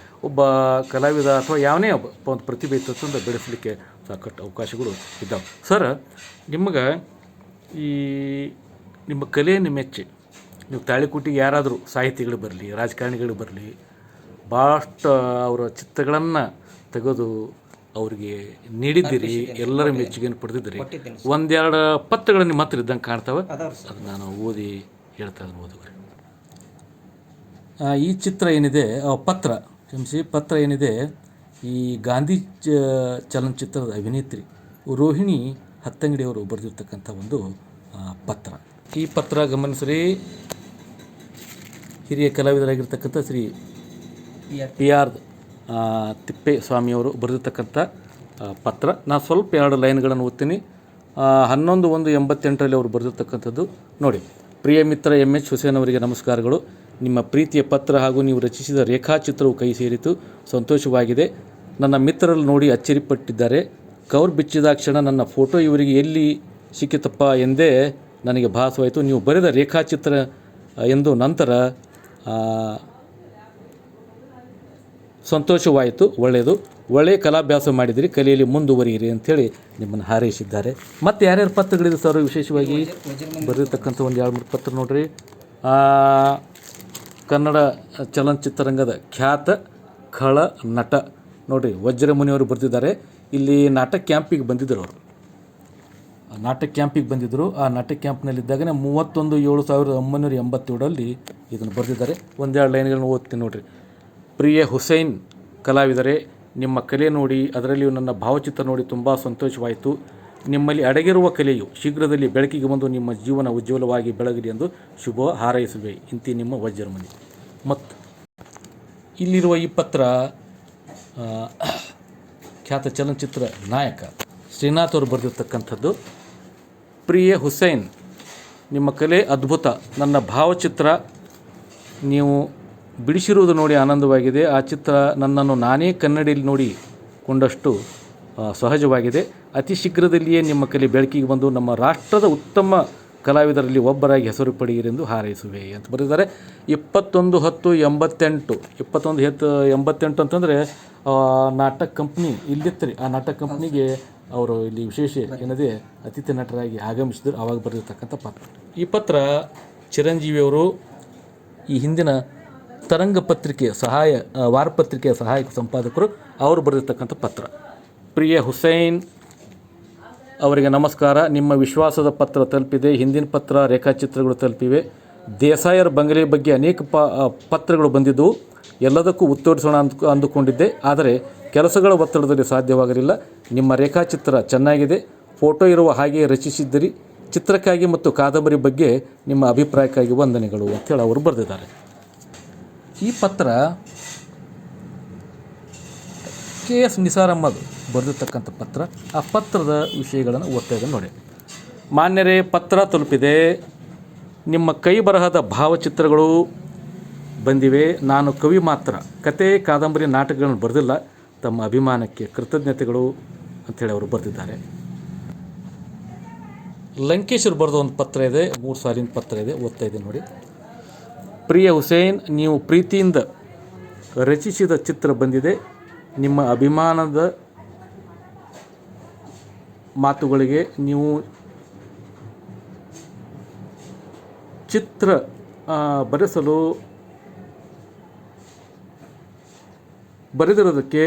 ಒಬ್ಬ ಕಲಾವಿದ ಅಥವಾ ಯಾವನೇ ಒಬ್ಬ ಒಂದು ಪ್ರತಿಭೆ ಇತ್ತು ಬೆಳೆಸಲಿಕ್ಕೆ ಸಾಕಷ್ಟು ಅವಕಾಶಗಳು ಇದ್ದಾವೆ. ಸರ್, ನಿಮಗೆ ಈ ನಿಮ್ಮ ಕಲೆಯನ್ನು ಮೆಚ್ಚಿ ನೀವು ತಾಳಿಕೋಟಿಗೆ ಯಾರಾದರೂ ಸಾಹಿತಿಗಳು ಬರಲಿ, ರಾಜಕಾರಣಿಗಳು ಬರಲಿ, ಭಾಳಷ್ಟು ಅವರ ಚಿತ್ರಗಳನ್ನು ತೆಗೆದು ಅವ್ರಿಗೆ ನೀಡಿದ್ದೀರಿ, ಎಲ್ಲರ ಮೆಚ್ಚುಗೆಯನ್ನು ಪಡೆದಿದ್ದೀರಿ. ಒಂದೆರಡು ಪತ್ರಗಳು ನಿಮ್ಮ ಹತ್ರ ಇದ್ದಂಗೆ ಕಾಣ್ತಾವೆ, ಅದು ನಾನು ಓದಿ ಹೇಳ್ತಾ ಇದ್ದೀನಿ, ಓದುಗ್ರಿ. ಈ ಚಿತ್ರ ಏನಿದೆ, ಪತ್ರ ಏನಿದೆ, ಈ ಗಾಂಧಿ ಚಲನಚಿತ್ರದ ಅಭಿನೇತ್ರಿ ರೋಹಿಣಿ ಹತ್ತಂಗಡಿಯವರು ಬರೆದಿರ್ತಕ್ಕಂಥ ಒಂದು ಪತ್ರ. ಈ ಪತ್ರ ಗಮನಿಸ್ರಿ, ಹಿರಿಯ ಕಲಾವಿದರಾಗಿರ್ತಕ್ಕಂಥ ಶ್ರೀ PR ತಿಪ್ಪೇಸ್ವಾಮಿಯವರು ಬರೆದಿರ್ತಕ್ಕಂಥ ಪತ್ರ. ನಾನು ಸ್ವಲ್ಪ 2 ಲೈನ್ಗಳನ್ನು ಓದ್ತೀನಿ. 11/1/88 ಅವರು ಬರೆದಿರ್ತಕ್ಕಂಥದ್ದು ನೋಡಿ. ಪ್ರಿಯ ಮಿತ್ರ MH ಹುಸೇನ್ ಅವರಿಗೆ ನಮಸ್ಕಾರಗಳು. ನಿಮ್ಮ ಪ್ರೀತಿಯ ಪತ್ರ ಹಾಗೂ ನೀವು ರಚಿಸಿದ ರೇಖಾಚಿತ್ರವು ಕೈ ಸೇರಿತು, ಸಂತೋಷವಾಗಿದೆ. ನನ್ನ ಮಿತ್ರರಲ್ಲಿ ನೋಡಿ ಅಚ್ಚರಿಪಟ್ಟಿದ್ದಾರೆ. ಕವರ್ ಬಿಚ್ಚಿದ ಕ್ಷಣ ನನ್ನ ಫೋಟೋ ಇವರಿಗೆ ಎಲ್ಲಿ ಸಿಕ್ಕಿತಪ್ಪ ಎಂದೇ ನನಗೆ ಭಾಸವಾಯಿತು. ನೀವು ಬರೆದ ರೇಖಾಚಿತ್ರ ಎಂದು ನಂತರ ಸಂತೋಷವಾಯಿತು. ಒಳ್ಳೆಯ ಕಲಾಭ್ಯಾಸ ಮಾಡಿದಿರಿ, ಕಲೆಯಲ್ಲಿ ಮುಂದುವರಿಯಿರಿ ಅಂಥೇಳಿ ನಿಮ್ಮನ್ನು ಹಾರೈಸಿದ್ದಾರೆ. ಮತ್ತು ಯಾರ್ಯಾರು ಪತ್ರಗಳಿದೆ ಸರ್ ವಿಶೇಷವಾಗಿ ಬರೆದಿರ್ತಕ್ಕಂಥ ಒಂದು 2-3 ಪತ್ರ ನೋಡ್ರಿ. ಕನ್ನಡ ಚಲನಚಿತ್ರರಂಗದ ಖ್ಯಾತ ಖಳ ನಟ ನೋಡಿರಿ ವಜ್ರಮುನಿಯವರು ಬರೆದಿದ್ದಾರೆ. ಇಲ್ಲಿ ನಾಟಕ ಕ್ಯಾಂಪಿಗೆ ಬಂದಿದ್ದರು ಅವರು. ನಾಟಕ ಕ್ಯಾಂಪಿಗೆ ಬಂದಿದ್ದರು. ಆ ನಾಟಕ ಕ್ಯಾಂಪ್ನಲ್ಲಿದ್ದಾಗನೇ 31/7/1987 ಇದನ್ನು ಬರೆದಿದ್ದಾರೆ. 1-2 ಲೈನ್ಗಳನ್ನು ಓದ್ತೀನಿ ನೋಡಿರಿ. ಪ್ರಿಯ ಹುಸೇನ್ ಕಲಾವಿದರೇ, ನಿಮ್ಮ ಕಲೆ ನೋಡಿ, ಅದರಲ್ಲಿಯೂ ನನ್ನ ಭಾವಚಿತ್ರ ನೋಡಿ ತುಂಬ ಸಂತೋಷವಾಯಿತು. ನಿಮ್ಮಲ್ಲಿ ಅಡಗಿರುವ ಕಲೆಯು ಶೀಘ್ರದಲ್ಲಿ ಬೆಳಕಿಗೆ ಬಂದು ನಿಮ್ಮ ಜೀವನ ಉಜ್ವಲವಾಗಿ ಬೆಳಗಲಿ ಎಂದು ಶುಭ ಹಾರೈಸುವೆ. ಇಂತಿ ನಿಮ್ಮ ವಜ್ರಮುನಿ. ಮತ್ತು ಇಲ್ಲಿರುವ ಈ ಪತ್ರ ಖ್ಯಾತ ಚಲನಚಿತ್ರ ನಾಯಕ ಶ್ರೀನಾಥ್ ಅವರು ಬರೆದಿರ್ತಕ್ಕಂಥದ್ದು. ಪ್ರಿಯ ಹುಸೇನ್, ನಿಮ್ಮ ಕಲೆ ಅದ್ಭುತ. ನನ್ನ ಭಾವಚಿತ್ರ ನೀವು ಬಿಡಿಸಿರುವುದು ನೋಡಿ ಆನಂದವಾಗಿದೆ. ಆ ಚಿತ್ರ ನನ್ನನ್ನು ನಾನೇ ಕನ್ನಡಿಯಲ್ಲಿ ನೋಡಿಕೊಂಡಷ್ಟು ಸಹಜವಾಗಿದೆ. ಅತಿ ಶೀಘ್ರದಲ್ಲಿಯೇ ನಿಮ್ಮ ಕಲೆ ಬೆಳಕಿಗೆ ಬಂದು ನಮ್ಮ ರಾಷ್ಟ್ರದ ಉತ್ತಮ ಕಲಾವಿದರಲ್ಲಿ ಒಬ್ಬರಾಗಿ ಹೆಸರು ಪಡೆಯಿರೆಂದು ಹಾರೈಸುವೆ ಅಂತ ಬರೆದಿದ್ದಾರೆ. 21/10/88 21/10/88 ಅಂತಂದರೆ ನಾಟಕ ಕಂಪ್ನಿ ಇಲ್ಲಿತ್ತು ರೀ. ಆ ನಾಟಕ ಕಂಪ್ನಿಗೆ ಅವರು ಇಲ್ಲಿ ವಿಶೇಷ ಏನದೇ ಅತಿಥಿ ನಟರಾಗಿ ಆಗಮಿಸಿದರು. ಆವಾಗ ಬರೆದಿರ್ತಕ್ಕಂಥ ಪತ್ರ. ಈ ಪತ್ರ ಚಿರಂಜೀವಿಯವರು ಈ ಹಿಂದಿನ ತರಂಗ ಪತ್ರಿಕೆ ವಾರಪತ್ರಿಕೆಯ ಸಹಾಯಕ ಸಂಪಾದಕರು, ಅವರು ಬರೆದಿರ್ತಕ್ಕಂಥ ಪತ್ರ. ಪ್ರಿಯ ಹುಸೇನ್ ಅವರಿಗೆ ನಮಸ್ಕಾರ. ನಿಮ್ಮ ವಿಶ್ವಾಸದ ಪತ್ರ ತಲುಪಿದೆ. ಹಿಂದಿನ ಪತ್ರ ರೇಖಾಚಿತ್ರಗಳು ತಲುಪಿವೆ. ದೇಸಾಯರ ಬಂಗಲೆ ಬಗ್ಗೆ ಅನೇಕ ಪತ್ರಗಳು ಬಂದಿದ್ದವು. ಎಲ್ಲದಕ್ಕೂ ಉತ್ತರಿಸೋಣ ಅಂದುಕೊಂಡಿದ್ದೆ, ಆದರೆ ಕೆಲಸಗಳ ಒತ್ತಡದಲ್ಲಿ ಸಾಧ್ಯವಾಗಲಿಲ್ಲ. ನಿಮ್ಮ ರೇಖಾಚಿತ್ರ ಚೆನ್ನಾಗಿದೆ. ಫೋಟೋ ಇರುವ ಹಾಗೆ ರಚಿಸಿದ್ದೀರಿ. ಚಿತ್ರಕ್ಕಾಗಿ ಮತ್ತು ಕಾದಂಬರಿ ಬಗ್ಗೆ ನಿಮ್ಮ ಅಭಿಪ್ರಾಯಕ್ಕಾಗಿ ವಂದನೆಗಳು ಅಂತೇಳಿ ಅವರು ಬರೆದಿದ್ದಾರೆ. ಈ ಪತ್ರ KS ನಿಸಾರ್ ಅಹ್ಮದ್ ಬರೆದಿರ್ತಕ್ಕಂಥ ಪತ್ರ. ಆ ಪತ್ರದ ವಿಷಯಗಳನ್ನು ಓದ್ತಾ ಇದ್ದೇನೆ ನೋಡಿ. ಮಾನ್ಯರೇ, ಪತ್ರ ತಲುಪಿದೆ. ನಿಮ್ಮ ಕೈ ಬರಹದ ಭಾವಚಿತ್ರಗಳು ಬಂದಿವೆ. ನಾನು ಕವಿ ಮಾತ್ರ, ಕತೆ, ಕಾದಂಬರಿ, ನಾಟಕಗಳನ್ನು ಬರೆದಿಲ್ಲ. ತಮ್ಮ ಅಭಿಮಾನಕ್ಕೆ ಕೃತಜ್ಞತೆಗಳು ಅಂಥೇಳಿ ಅವರು ಬರೆದಿದ್ದಾರೆ. ಲಂಕೇಶರು ಬರೆದ ಒಂದು ಪತ್ರ ಇದೆ, 3 ಸಾಲಿನ ಪತ್ರ ಇದೆ, ಓದ್ತಾ ಇದ್ದೀನಿ ನೋಡಿ. ಪ್ರಿಯ ಹುಸೇನ್, ನೀವು ಪ್ರೀತಿಯಿಂದ ರಚಿಸಿದ ಚಿತ್ರ ಬಂದಿದೆ. ನಿಮ್ಮ ಅಭಿಮಾನದ ಮಾತುಗಳಿಗೆ ನೀವು ಚಿತ್ರ ಬರೆದಿರೋದಕ್ಕೆ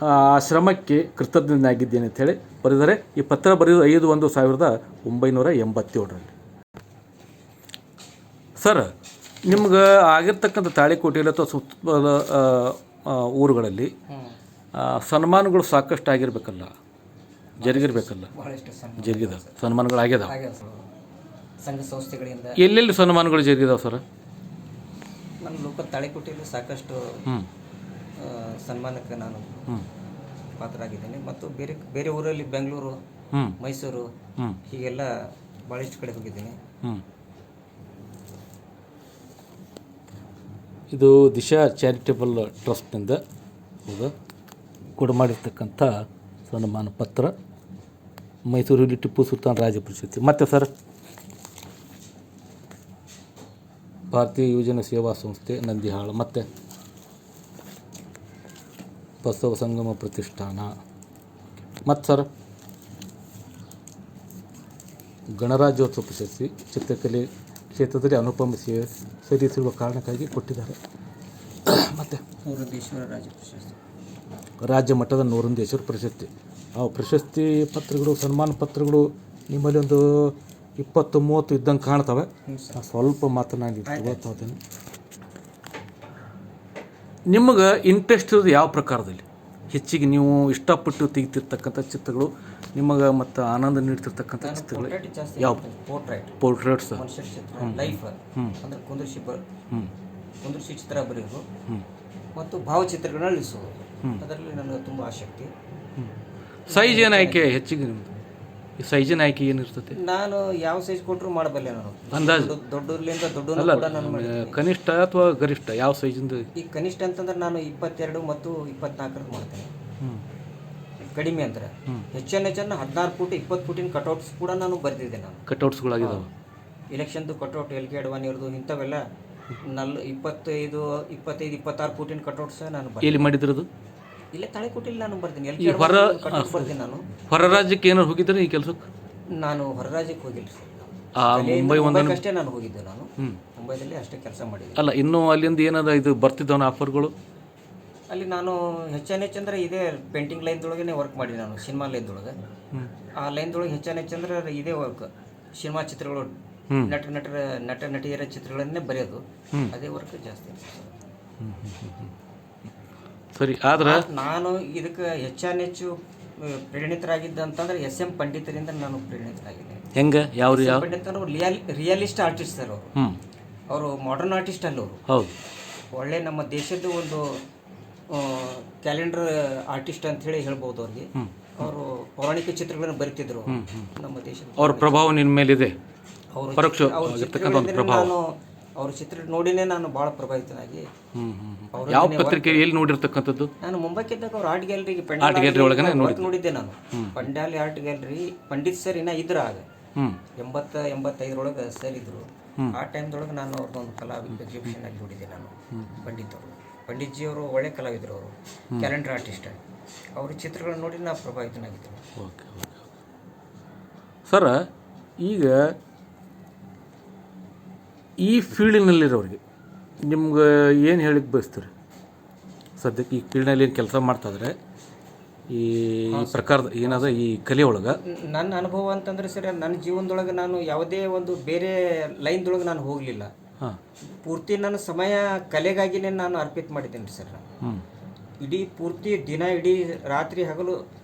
ಆ ಶ್ರಮಕ್ಕೆ ಕೃತಜ್ಞನಾಗಿದ್ದೇನೆ ಅಂತೇಳಿ ಬರೆದರೆ ಈ ಪತ್ರ ಬರೆಯೋದು 5/1/1987ರಲ್ಲಿ. ಸರ್, ನಿಮ್ಗೆ ಆಗಿರ್ತಕ್ಕಂಥ ತಾಳಿಕೋಟೆಯಲ್ಲಿ ಅಥವಾ ಸುತ್ತಮುತ್ತಲ ಊರುಗಳಲ್ಲಿ ಸನ್ಮಾನಗಳು ಸಾಕಷ್ಟು ಆಗಿರ್ಬೇಕಲ್ಲ, ಜರುಗಿರ್ಬೇಕಲ್ಲ? ಬಹಳಷ್ಟು ಜರುಗಿದ ಸನ್ಮಾನಗಳು ಆಗ್ಯದ. ಸಂಘ ಸಂಸ್ಥೆಗಳಿಂದ ಎಲ್ಲೆಲ್ಲಿ ಸನ್ಮಾನಗಳು ಜರುಗಿದಾವೆ ಸರ್? ನನ್ನ ಲೋಕಲ್ ತಾಳಿಕೋಟೆಯಲ್ಲಿ ಸಾಕಷ್ಟು ಸನ್ಮಾನಕ್ಕೆ ನಾನು ಪಾತ್ರರಾಗಿದ್ದೇನೆ. ಮತ್ತು ಬೇರೆ ಬೇರೆ ಊರಲ್ಲಿ ಬೆಂಗಳೂರು, ಮೈಸೂರು ಹೀಗೆಲ್ಲ ಭಾಳಷ್ಟು ಕಡೆ ಹೋಗಿದ್ದೀನಿ. ಇದು ದಿಶಾ ಚಾರಿಟೇಬಲ್ ಟ್ರಸ್ಟ್ನಿಂದ ಕೊಡಮಾಡಿರ್ತಕ್ಕಂಥ ಸನ್ಮಾನ ಪತ್ರ, ಮೈಸೂರಲ್ಲಿ ಟಿಪ್ಪು ಸುಲ್ತಾನ್ ರಾಜ್ಯ ಪ್ರಶಸ್ತಿ. ಮತ್ತು ಸರ್, ಭಾರತೀಯ ಯುವಜನ ಸೇವಾ ಸಂಸ್ಥೆ ನಂದಿಹಾಳ, ಮತ್ತು ಬಸವ ಸಂಗಮ ಪ್ರತಿಷ್ಠಾನ, ಮತ್ತು ಸರ್ ಗಣರಾಜ್ಯೋತ್ಸವ ಪ್ರಶಸ್ತಿ ಚಿತ್ರಕಲೆ ಕ್ಷೇತ್ರದಲ್ಲಿ ಅನುಪಮ ಸೇವೆ ಸಲ್ಲಿಸಿರುವ ಕಾರಣಕ್ಕಾಗಿ ಕೊಟ್ಟಿದ್ದಾರೆ. ಮತ್ತು ನೂರುಂದೇಶ್ವರ ರಾಜ್ಯ ಪ್ರಶಸ್ತಿ, ರಾಜ್ಯ ಮಟ್ಟದ ನೂರುಂದೇಶ್ವರ ಪ್ರಶಸ್ತಿ. ಆ ಪ್ರಶಸ್ತಿ ಪತ್ರಗಳು, ಸನ್ಮಾನ ಪತ್ರಗಳು ನಿಮ್ಮಲ್ಲಿ ಒಂದು 20-30 ಇದ್ದಂಗೆ ಕಾಣ್ತವೆ. ಸ್ವಲ್ಪ ಮಾತನಾಡಿ ತಗೋತೀನಿ. ನಿಮಗೆ ಇಂಟ್ರೆಸ್ಟ್ ಇರೋದು ಯಾವ ಪ್ರಕಾರದಲ್ಲಿ ಹೆಚ್ಚಿಗೆ ನೀವು ಇಷ್ಟಪಟ್ಟು ತೆಗಿತಿರ್ತಕ್ಕಂಥ ಚಿತ್ರಗಳು, ನಿಮಗೆ ಮತ್ತು ಆನಂದ ನೀಡ್ತಿರ್ತಕ್ಕಂಥ ಚಿತ್ರಗಳು ಯಾವ? ಪೋರ್ಟ್ರೇಟ್ಸ್, ಲೈಫ್ ಅಂದರೆ ಕುಂದರ್ಶಿ ಚಿತ್ರ ಬರೆಯೋದು ಮತ್ತು ಭಾವಚಿತ್ರಗಳನ್ನ ಇಳಿಸೋದು, ಅದರಲ್ಲಿ ನನಗೆ ತುಂಬ ಆಸಕ್ತಿ. ಸೈಜ್ ಏನು ಆಯ್ಕೆ ಹೆಚ್ಚಿಗೆ ನಿಮ್ಮದು? ಈ ಸೈಜಿನ ಆಯ್ಕೆ ಏನಿರ್ತದೆ? ನಾನು ಯಾವ ಸೈಜ್ ಕೊಟ್ಟರು ಮಾಡಬಲ್ಲೆ. ನಾನು ಅಂದಾಜು ದೊಡ್ಡಲಿಂದ ದೊಡ್ಡ ಕನಿಷ್ಠ ಅಥವಾ ಗರಿಷ್ಠ ಯಾವ ಸೈಜಿಂದ? ಈ ಕನಿಷ್ಠ ಅಂತಂದ್ರೆ ನಾನು 22 ಮತ್ತು 24 ಮಾಡ್ತೇನೆ. ಕಡಿಮೆ ಅಂದ್ರೆ ಹೆಚ್ಚನ್ನು 16 ಫೂಟ್ 20 ಫೂಟಿನ ಕಟೌಟ್ಸ್ ಕೂಡ ನಾನು ಬರೆದಿದ್ದೆ. ನಾನು ಕಟೌಟ್ಸ್ಗಳಾಗಿದ್ದಾವೆ. ಇಲೆಕ್ಷನ್ದು ಕಟೌಟ್ LK ಅಡ್ವಾಣಿಯವ್ರದ್ದು ಇಂಥವೆಲ್ಲ 25, 26 ಫೂಟಿನ ಕಟೌಟ್ಸ್ ನಾನು ಎಲ್ಲಿ ಮಾಡಿದ್ರದು? ಇಲ್ಲೇ ತಾಳಿಕೋಟೆಯಲ್ಲಿ ನಾನು ಬರ್ತೀನಿ. ಬರ್ತೀನಿ. ನಾನು ಹೊರ ರಾಜ್ಯಕ್ಕೆ ಏನಾರು ಹೋಗಿದ್ರೆ ಈ ಕೆಲಸಕ್ಕೆ? ನಾನು ಹೊರ ರಾಜ್ಯಕ್ಕೆ ಹೋಗಿಲ್ಲ ಸರ್. ಮುಂಬೈ ಅಷ್ಟೇ ನಾನು ಹೋಗಿದ್ದೆ. ನಾನು ಮುಂಬೈದಲ್ಲಿ ಅಷ್ಟೇ ಕೆಲಸ ಮಾಡಿದ್ದೆ. ಅಲ್ಲ, ಇನ್ನೂ ಅಲ್ಲಿಂದ ಏನಾದ ಇದು ಬರ್ತಿದ್ದವನ ಆಫರ್ಗಳು? ಅಲ್ಲಿ ನಾನು ಹೆಚ್ಚಂದ್ರೆ ಇದೇ ಪೇಂಟಿಂಗ್ ಲೈನ್ದೊಳಗೆ ವರ್ಕ್ ಮಾಡಿ. ನಾನು ಸಿನಿಮಾ ಲೈನ್ದೊಳಗೆ, ಆ ಲೈನ್ದೊಳಗೆ ಹೆಚ್ಚಂದ್ರೆ ಇದೇ ವರ್ಕ್, ಸಿನಿಮಾ ಚಿತ್ರಗಳು, ನಟ ನಟಿಯರ ಚಿತ್ರಗಳನ್ನೇ ಬರೆಯೋದು, ಅದೇ ವರ್ಕ್ ಜಾಸ್ತಿ. ಸರಿ, ಆದ್ರೆ ನಾನು ಇದಕ್ಕೆ ಹೆಚ್ಚು ಪ್ರೇರಿತರಾಗಿದ್ದ ಅಂತಂದ್ರೆ SM ಪಂಡಿತರಿಂದ ನಾನು ಪ್ರೇರಿತರಾಗಿದ್ದೆ. ಹೆಂಗೆ? ಯಾವ ಪಂಡಿತರು ರಿಯಲಿಸ್ಟ್ ಆರ್ಟಿಸ್ಟ್ ಸರ್. ಅವರು ಮಾಡರ್ನ್ ಆರ್ಟಿಸ್ಟ್ ಅಲ್ಲ. ಅವರು ಒಳ್ಳೆ ನಮ್ಮ ದೇಶದ ಒಂದು ಕ್ಯಾಲೆಂಡರ್ ಆರ್ಟಿಸ್ಟ್ ಅಂತ ಹೇಳಿ ಹೇಳ್ಬೋದು. ಅವ್ರಿಗೆ ಅವರು ಪೌರಾಣಿಕ ಚಿತ್ರಗಳನ್ನು ಬರೀತಿದ್ರು. ನಮ್ಮ ದೇಶದ ಅವ್ರ ಪ್ರಭಾವ ನಿನ್ನ ಮೇಲಿದೆ. ನಾನು ಅವ್ರ ಚಿತ್ರ ನೋಡಿನೇ ನಾನು ಭಾಳ ಪ್ರಭಾವಿತನಾಗಿ. ಯಾವ ಪತ್ರಿಕೆ ಎಲ್ಲಿ ನೋಡಿರ್ತಕ್ಕಂಥದ್ದು? ನಾನು ಮುಂಬೈಕಿದ್ದಾಗ ಅವ್ರ ಆರ್ಟ್ ಗ್ಯಾಲರಿಗೆ ನೋಡಿದ್ದೆ. ನಾನು ಪಂಡಾಲಿ ಆರ್ಟ್ ಗ್ಯಾಲರಿ ಪಂಡಿತ್ ಸರ್ ಇನ್ನ ಇದ್ರ ಆಗ 80-85 ಸರ್ ಇದ್ರು. ಆ ಟೈಮ್ದೊಳಗೆ ನಾನು ಅವ್ರದ್ದೊಂದು ಕಲಾವಿದ ಎಕ್ಸಿಬಿಷನ್ ಆಗಿ ನೋಡಿದ್ದೆ. ನಾನು ಪಂಡಿತ್ಜಿ ಅವರು ಒಳ್ಳೆ ಕಲಾವಿದರು. ಅವರು ಕ್ಯಾಲೆಂಡರ್ ಆರ್ಟಿಸ್ಟ್. ಅವ್ರ ಚಿತ್ರಗಳನ್ನ ನೋಡಿ ನಾನು ಪ್ರಭಾವಿತನಾಗಿದ್ದೆ. ಓಕೆ ಸರ್, ಈಗ ಈ ಫೀಲ್ಡಿನಲ್ಲಿರೋರಿಗೆ ನಿಮ್ಗೆ ಏನು ಹೇಳಿಕ್ಕೆ ಬಯಸ್ತೀರಿ? ಸದ್ಯಕ್ಕೆ ಈ ಫೀಲ್ಡ್ನಲ್ಲಿ ಏನು ಕೆಲಸ ಮಾಡ್ತಾಯಿದ್ರೆ ಈ ಪ್ರಕಾರದ ಏನಾದ ಈ ಕಲೆಯೊಳಗೆ ನನ್ನ ಅನುಭವ ಅಂತಂದ್ರೆ ಸರ್, ನನ್ನ ಜೀವನದೊಳಗೆ ನಾನು ಯಾವುದೇ ಒಂದು ಬೇರೆ ಲೈನ್ದೊಳಗೆ ನಾನು ಹೋಗಲಿಲ್ಲ. ಪೂರ್ತಿ ನನ್ನ ಸಮಯ ಕಲೆಗಾಗಿನೇ ನಾನು ಅರ್ಪಿತ ಮಾಡಿದ್ದೇನೆ ಸರ್. ಇಡೀ ಪೂರ್ತಿ ದಿನ, ಇಡೀ ರಾತ್ರಿ ಹಗಲು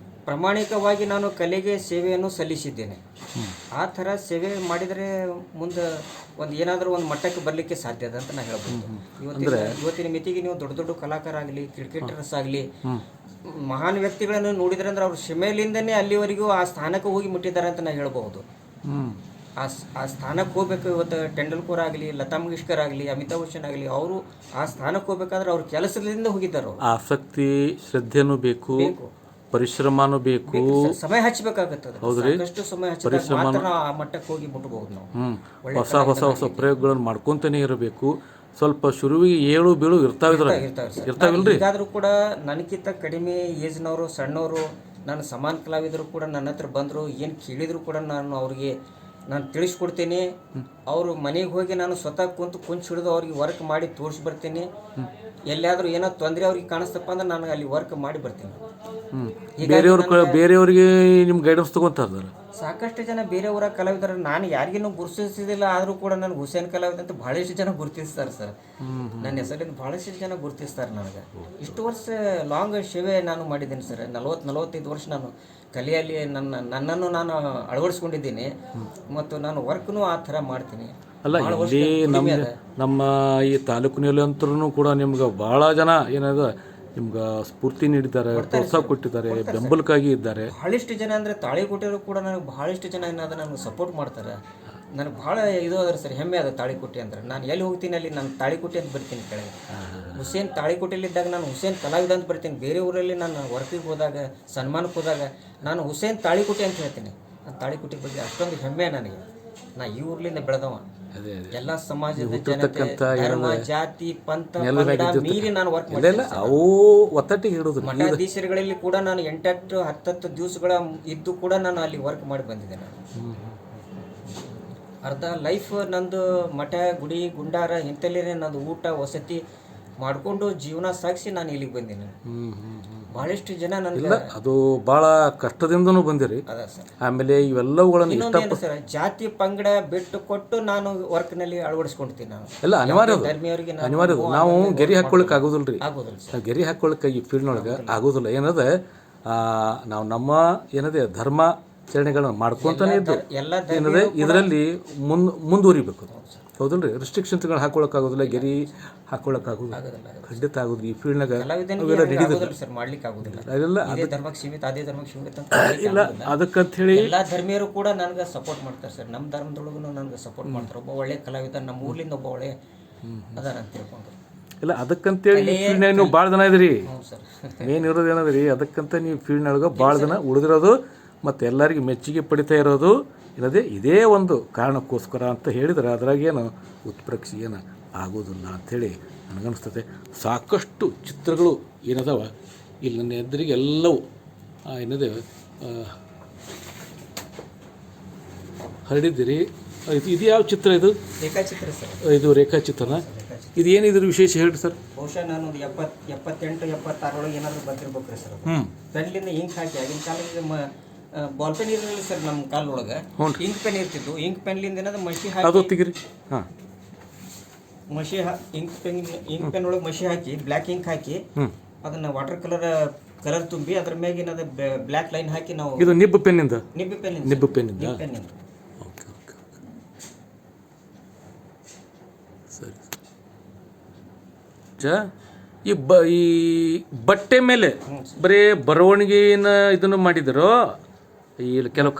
ಪ್ರಾಮಾಣಿಕವಾಗಿ ನಾನು ಕಲೆಗೆ ಸೇವೆಯನ್ನು ಸಲ್ಲಿಸಿದ್ದೇನೆ. ಆ ಥರ ಸೇವೆ ಮಾಡಿದರೆ ಮುಂದೆ ಏನಾದರೂ ಒಂದು ಮಟ್ಟಕ್ಕೆ ಬರಲಿಕ್ಕೆ ಸಾಧ್ಯ ಅಂತ ನಾನು ಹೇಳ್ಬೋದು. ಇವತ್ತಿನ ಮಿತಿಗೆ ನೀವು ದೊಡ್ಡ ದೊಡ್ಡ ಕಲಾಕಾರ ಆಗಲಿ, ಕ್ರಿಕೆಟರ್ಸ್ ಆಗಲಿ, ಮಹಾನ್ ವ್ಯಕ್ತಿಗಳನ್ನು ನೋಡಿದ್ರೆ ಅಂದ್ರೆ ಅವ್ರ ಶ್ರಮೆಯಿಂದನೇ ಅಲ್ಲಿವರೆಗೂ ಆ ಸ್ಥಾನಕ್ಕೆ ಹೋಗಿ ಮುಟ್ಟಿದ್ದಾರೆ ಅಂತ ನಾನು ಹೇಳ್ಬಹುದು. ಆ ಸ್ಥಾನಕ್ಕೆ ಹೋಗ್ಬೇಕು. ಇವತ್ತು ಟೆಂಡೂಲ್ಕರ್ ಆಗಲಿ, ಲತಾ ಮಂಗೇಶ್ಕರ್ ಆಗಲಿ, ಅಮಿತಾಬ್ ಬಚ್ಚನ್ ಆಗಲಿ, ಅವರು ಆ ಸ್ಥಾನಕ್ಕೆ ಹೋಗ್ಬೇಕಾದ್ರೆ ಅವ್ರ ಕೆಲಸದಿಂದ ಹೋಗಿದ್ದಾರೆ. ಆಸಕ್ತಿ, ಶ್ರದ್ಧೆನೂ ಬೇಕು, ಪರಿಶ್ರಮನೂ ಬೇಕು, ಸಮಯ ಹಚ್ಚಬೇಕಾಗತ್ತದೆ. ಹೌದ್ರಿ, ಸಮಯ ಹಚ್ಚಿದಾಗ ಆ ಮಟ್ಟಕ್ಕೆ ಹೋಗಿ ಮುಟ್ಟಬಹುದು ನಾವು. ಹೊಸ ಪ್ರಯೋಗಗಳನ್ನು ಮಾಡ್ಕೊಂತಾನೆ ಇರಬೇಕು. ಸ್ವಲ್ಪ ಶುರುವಿಗೆ ಏಳು ಬೀಳು ಇರ್ತಾವಿಲ್ರಿ. ಈಗಾದ್ರೂ ಕೂಡ ನನಗಿಂತ ಕಡಿಮೆ ಏಜ್ನವರು, ಸಣ್ಣವರು, ನಾನು ಸಮಾನ ಕಲಾವಿದರು ಕೂಡ ನನ್ನ ಹತ್ರ ಬಂದರು. ಏನು ಕೇಳಿದ್ರು ಕೂಡ ನಾನು ಅವ್ರಿಗೆ ನಾನು ತಿಳಿಸ್ಕೊಡ್ತೀನಿ. ಅವರು ಮನೆಗೆ ಹೋಗಿ ನಾನು ಸ್ವತಃ ಕುಂಚು ಹಿಡಿದು ಅವ್ರಿಗೆ ವರ್ಕ್ ಮಾಡಿ ತೋರಿಸಿ ಬರ್ತೀನಿ. ಎಲ್ಲಿಯಾದರೂ ಏನೋ ತೊಂದರೆ ಅವ್ರಿಗೆ ಕಾಣಿಸ್ತಪ್ಪ ಅಂದ್ರೆ ನಾನು ಅಲ್ಲಿ ವರ್ಕ್ ಮಾಡಿ ಬರ್ತೀನಿ. ಬೇರೆಯವ್ರಿಗೆ ನಿಮ್ಮ ಗೈಡೆನ್ಸ್ ತೊಗೊತಾರೆ ಸಾಕಷ್ಟು ಜನ ಬೇರೆ ಊರಾಗ ಕಲಾವಿದರು ನಾನು ಯಾರಿಗೂ ಗುರುತಿಸಿದಿಲ್ಲ, ಆದರೂ ಕೂಡ ನನಗೆ ಹುಸೇನ್ ಕಲಾವಿದ ಅಂತ ಭಾಳಷ್ಟು ಜನ ಗುರುತಿಸ್ತಾರೆ ಸರ್. ನನ್ನ ಹೆಸರಿಂದ ಭಾಳಷ್ಟು ಜನ ಗುರುತಿಸ್ತಾರೆ ನನಗೆ. ಇಷ್ಟು ವರ್ಷ ಲಾಂಗ್ ಸೇವೆ ನಾನು ಮಾಡಿದ್ದೀನಿ ಸರ್. 40-45 ವರ್ಷ ನಾನು ಕಲೆಯಲ್ಲಿ ನನ್ನನ್ನು ನಾನು ಅಳವಡಿಸ್ಕೊಂಡಿದ್ದೀನಿ ಮತ್ತು ನಾನು ವರ್ಕ್ನೂ ಆ ಥರ ಮಾಡ್ತೀನಿ. ಅಲ್ಲ, ಇಲ್ಲಿ ನಮ್ಮ ಈ ತಾಲೂಕಿನಲ್ಲಿ ಅಂತೂ ಕೂಡ ನಿಮ್ಗೆ ಭಾಳ ಜನ ಏನಾದ ನಿಮ್ಗೆ ಸ್ಫೂರ್ತಿ ನೀಡಿದ್ದಾರೆ, ಪ್ರೋತ್ಸಾಹ ಕೊಟ್ಟಿದ್ದಾರೆ, ಬೆಂಬಲಕ್ಕಾಗಿ ಇದ್ದಾರೆ. ಭಾಳಷ್ಟು ಜನ ಅಂದರೆ ತಾಳಿಕೋಟೆಯವರು ಕೂಡ ನನಗೆ ಭಾಳಷ್ಟು ಜನ ಏನಾದ್ರು ನನಗೆ ಸಪೋರ್ಟ್ ಮಾಡ್ತಾರೆ. ನನಗೆ ಭಾಳ ಇದು ಅದ್ರ ಸರ್, ಹೆಮ್ಮೆ ಅದ ತಾಳಿಕೋಟೆ ಅಂದ್ರೆ. ನಾನು ಎಲ್ಲಿ ಹೋಗ್ತೀನಿ ಅಲ್ಲಿ ನಾನು ತಾಳಿಕೋಟೆ ಅಂತ ಬರ್ತೀನಿ ಕೆಳಗೆ. ಹುಸೇನ್ ತಾಳಿಕೋಟೆಯಲ್ಲಿದ್ದಾಗ ನಾನು ಹುಸೇನ್ ಕಲಾವಿದ ಅಂತ ಬರ್ತೀನಿ. ಬೇರೆ ಊರಲ್ಲಿ ನಾನು ವರ್ಕಿಗೆ ಹೋದಾಗ, ಸನ್ಮಾನಕ್ಕೆ ಹೋದಾಗ ನಾನು ಹುಸೇನ್ ತಾಳಿಕೋಟೆ ಅಂತ ಹೇಳ್ತೀನಿ. ನಾನು ತಾಳಿಕೋಟೆ ಬಗ್ಗೆ ಅಷ್ಟೊಂದು ಹೆಮ್ಮೆ ನನಗೆ. ನಾ ಈ ಊರ್ಲಿಂದ ಬೆಳೆದವ. ಎಲ್ಲ ಸಮಾಜದ ಜನತೆ, ಧರ್ಮ, ಜಾತಿ, ಪಂಥ ಮೀರಿ ನಾನು ವರ್ಕ್ ಮಾಡಿಲ್ಲ. ಅವು ಒತ್ತಟ್ಟಿಗೆ ಇಡೋದು ಮಠಾಧೀಶರುಗಳಲ್ಲಿ ಕೂಡ ನಾನು 8-10 ದಿವಸಗಳ ಇದ್ದು ಕೂಡ ನಾನು ಅಲ್ಲಿ ವರ್ಕ್ ಮಾಡಿ ಬಂದಿದ್ದೆ. ನಾನು ಅರ್ಧ ಲೈಫ್ ನಂದು ಮಠ, ಗುಡಿ, ಗುಂಡಾರ ಇಂಥಲ್ಲೇ ನಂದು ಊಟ ವಸತಿ ಮಾಡಿಕೊಂಡು ಜೀವನ ಸಾಗಿಸಿ ನಾನು ಇಲ್ಲಿಗೆ ಬಂದೀನಿ. ಭಾಳಷ್ಟು ಜನ ನನಗೆ ಅದು ಭಾಳ ಕಷ್ಟದಿಂದನೂ ಬಂದಿರಿ. ಅದ ಸರ್. ಆಮೇಲೆ ಇವೆಲ್ಲವುಗಳನ್ನು ಇನ್ನೊಂದೇನು ಸರ್, ಜಾತಿ ಪಂಗಡ ಬಿಟ್ಟು ಕೊಟ್ಟು ನಾನು ವರ್ಕ್ನಲ್ಲಿ ಅಳವಡಿಸ್ಕೊಳ್ತೀನಿ. ನಾನು ಎಲ್ಲ ಅನಿವಾರ್ಯ ಧರ್ಮೀಯರಿಗೆ ಅನಿವಾರ್ಯ. ನಾವು ಗೆರಿ ಹಾಕ್ಕೊಳಕ್ಕೆ ಆಗೋದಿಲ್ಲ ರೀ. ಆಗೋದಿಲ್ಲ ಸರ್. ಗೆರಿ ಹಾಕ್ಕೊಳಕ್ಕೆ ಈ ಫೀಲ್ಡ್ನೊಳಗೆ ಆಗೋದಿಲ್ಲ. ಏನದ ನಾವು ನಮ್ಮ ಏನದೆ ಧರ್ಮಾಚರಣೆಗಳನ್ನ ಮಾಡ್ಕೊತಾನೆ ಇದ್ದು ಏನದೆ ಇದರಲ್ಲಿ ಮುಂದುವರಿಬೇಕು. ಹೌದಲ್ರಿ? ರಿಸ್ಟ್ರಿಕ್ಷನ್ಸ್ಗಳು ಹಾಕೊಳಕ್ಕಾಗೋದಿಲ್ಲ, ಗೆರಿ ಹಾಕೊಳಕ್ಕಾಗೋದಿಲ್ಲ, ಖಂಡಿತ ಆಗೋದು. ಈ ಫೀಲ್ಡ್ನಾಗ ಇಲ್ಲ. ಅದಕ್ಕಂತ ಹೇಳಿ ಎಲ್ಲ ಧರ್ಮೀಯರು ಕೂಡ ನನಗೆ ಸಪೋರ್ಟ್ ಮಾಡ್ತಾರೆ ಸರ್. ನಮ್ಮ ಧರ್ಮದೊಳಗೂ ನನಗೆ ಸಪೋರ್ಟ್ ಮಾಡ್ತಾರೆ. ಒಬ್ಬ ಒಳ್ಳೆ ಕಲಾವಿದ ನಮ್ಮ ಊರ್ಲಿಂದ ಒಬ್ಬ ಒಳ್ಳೆ ಅದಾರ ಅಂತ ತಿಳ್ಕೊಂಡು. ಇಲ್ಲ, ಅದಕ್ಕಂತೇಳಿ ಈ ಫೀಲ್ಡ್ನಾಗ ನೀವು ಭಾಳ ಜನ ಇದ್ರಿ. ಸರ್, ಮೇನ್ ಇರೋದು ಏನದ್ರಿ, ಅದಕ್ಕಂತ ನೀವು ಫೀಲ್ಡ್ನೊಳಗೆ ಭಾಳ ಜನ ಉಳಿದಿರೋದು ಮತ್ತು ಎಲ್ಲರಿಗೂ ಮೆಚ್ಚುಗೆ ಪಡಿತಾ ಇರೋದು ಇಲ್ಲದೆ ಇದೇ ಒಂದು ಕಾರಣಕ್ಕೋಸ್ಕರ ಅಂತ ಹೇಳಿದ್ರೆ ಅದ್ರಾಗೇನು ಉತ್ಪ್ರೇಕ್ಷೆ ಏನು ಆಗೋದಿಲ್ಲ ಅಂಥೇಳಿ ನನಗನ್ನಿಸ್ತದೆ. ಸಾಕಷ್ಟು ಚಿತ್ರಗಳು ಏನದಾವ ಇಲ್ಲಿ ನನ್ನ ಎದುರಿಗೆ ಎಲ್ಲವೂ ಏನದೆ ಹರಡಿದ್ದೀರಿ. ಇದು ಯಾವ ಚಿತ್ರ? ಇದು ರೇಖಾಚಿತ್ರ ಸರ್. ಇದು ರೇಖಾಚಿತ್ರನ. ಇದು ಏನಿದ್ರ ವಿಶೇಷ ಹೇಳ್ರಿ ಸರ್. ಬಹುಶಃ ನಾನು 78-76 ಏನಾದರೂ ಬಂದಿರ್ಬೇಕ್ರಿ ಸರ್. ಪೆನ್ಲಿಂದ ಇಂಕ್ ಹಾಕಿ ಆಗಿನ ಕಾಲಕ್ಕೆ ಬಾಲ್ ಪೆನ್ ಇರಲಿಲ್ಲ ಸರ್ ನಮ್ಮ ಕಾಲೊಳಗೆ. ಇಂಕ್ ಪೆನ್ ಇರ್ತಿತ್ತು. ಇಂಕ್ ಪೆನ್ಲಿಂದ ಏನಾದ್ರು ಮಷಿ ಹಾಕಿ ಅದು ತೆಗಿರಿ. ಹಾಂ, ಮಷಿ ಇಂಕ್ ಪೆನ್ ಒಳಗೆ ಮಷಿ ಹಾಕಿ ಬ್ಲ್ಯಾಕ್ ಇಂಕ್ ಹಾಕಿ ಅದನ್ನ ವಾಟರ್ ಕಲರ್ ತುಂಬಿ ಅದ್ರ ಮ್ಯಾಗ ಏನಾದ ಬ್ಲ್ಯಾಕ್ ಲೈನ್ ಹಾಕಿ ನಾವು. ಇದು ನಿಬ್ಬು ಪೆನ್ನಿಂದ. ನಿಬ್ಬು ಪೆನ್ನಿಂದ. ಓಕೆ ಓಕೆ ಓಕೆ, ಸರಿ. ಈ ಬಟ್ಟೆ ಮೇಲೆ ಬರೀ ಬರವಣಿಗೆನ ಇದನ್ನು ಮಾಡಿದರೋ ಈ ಕೆಲವು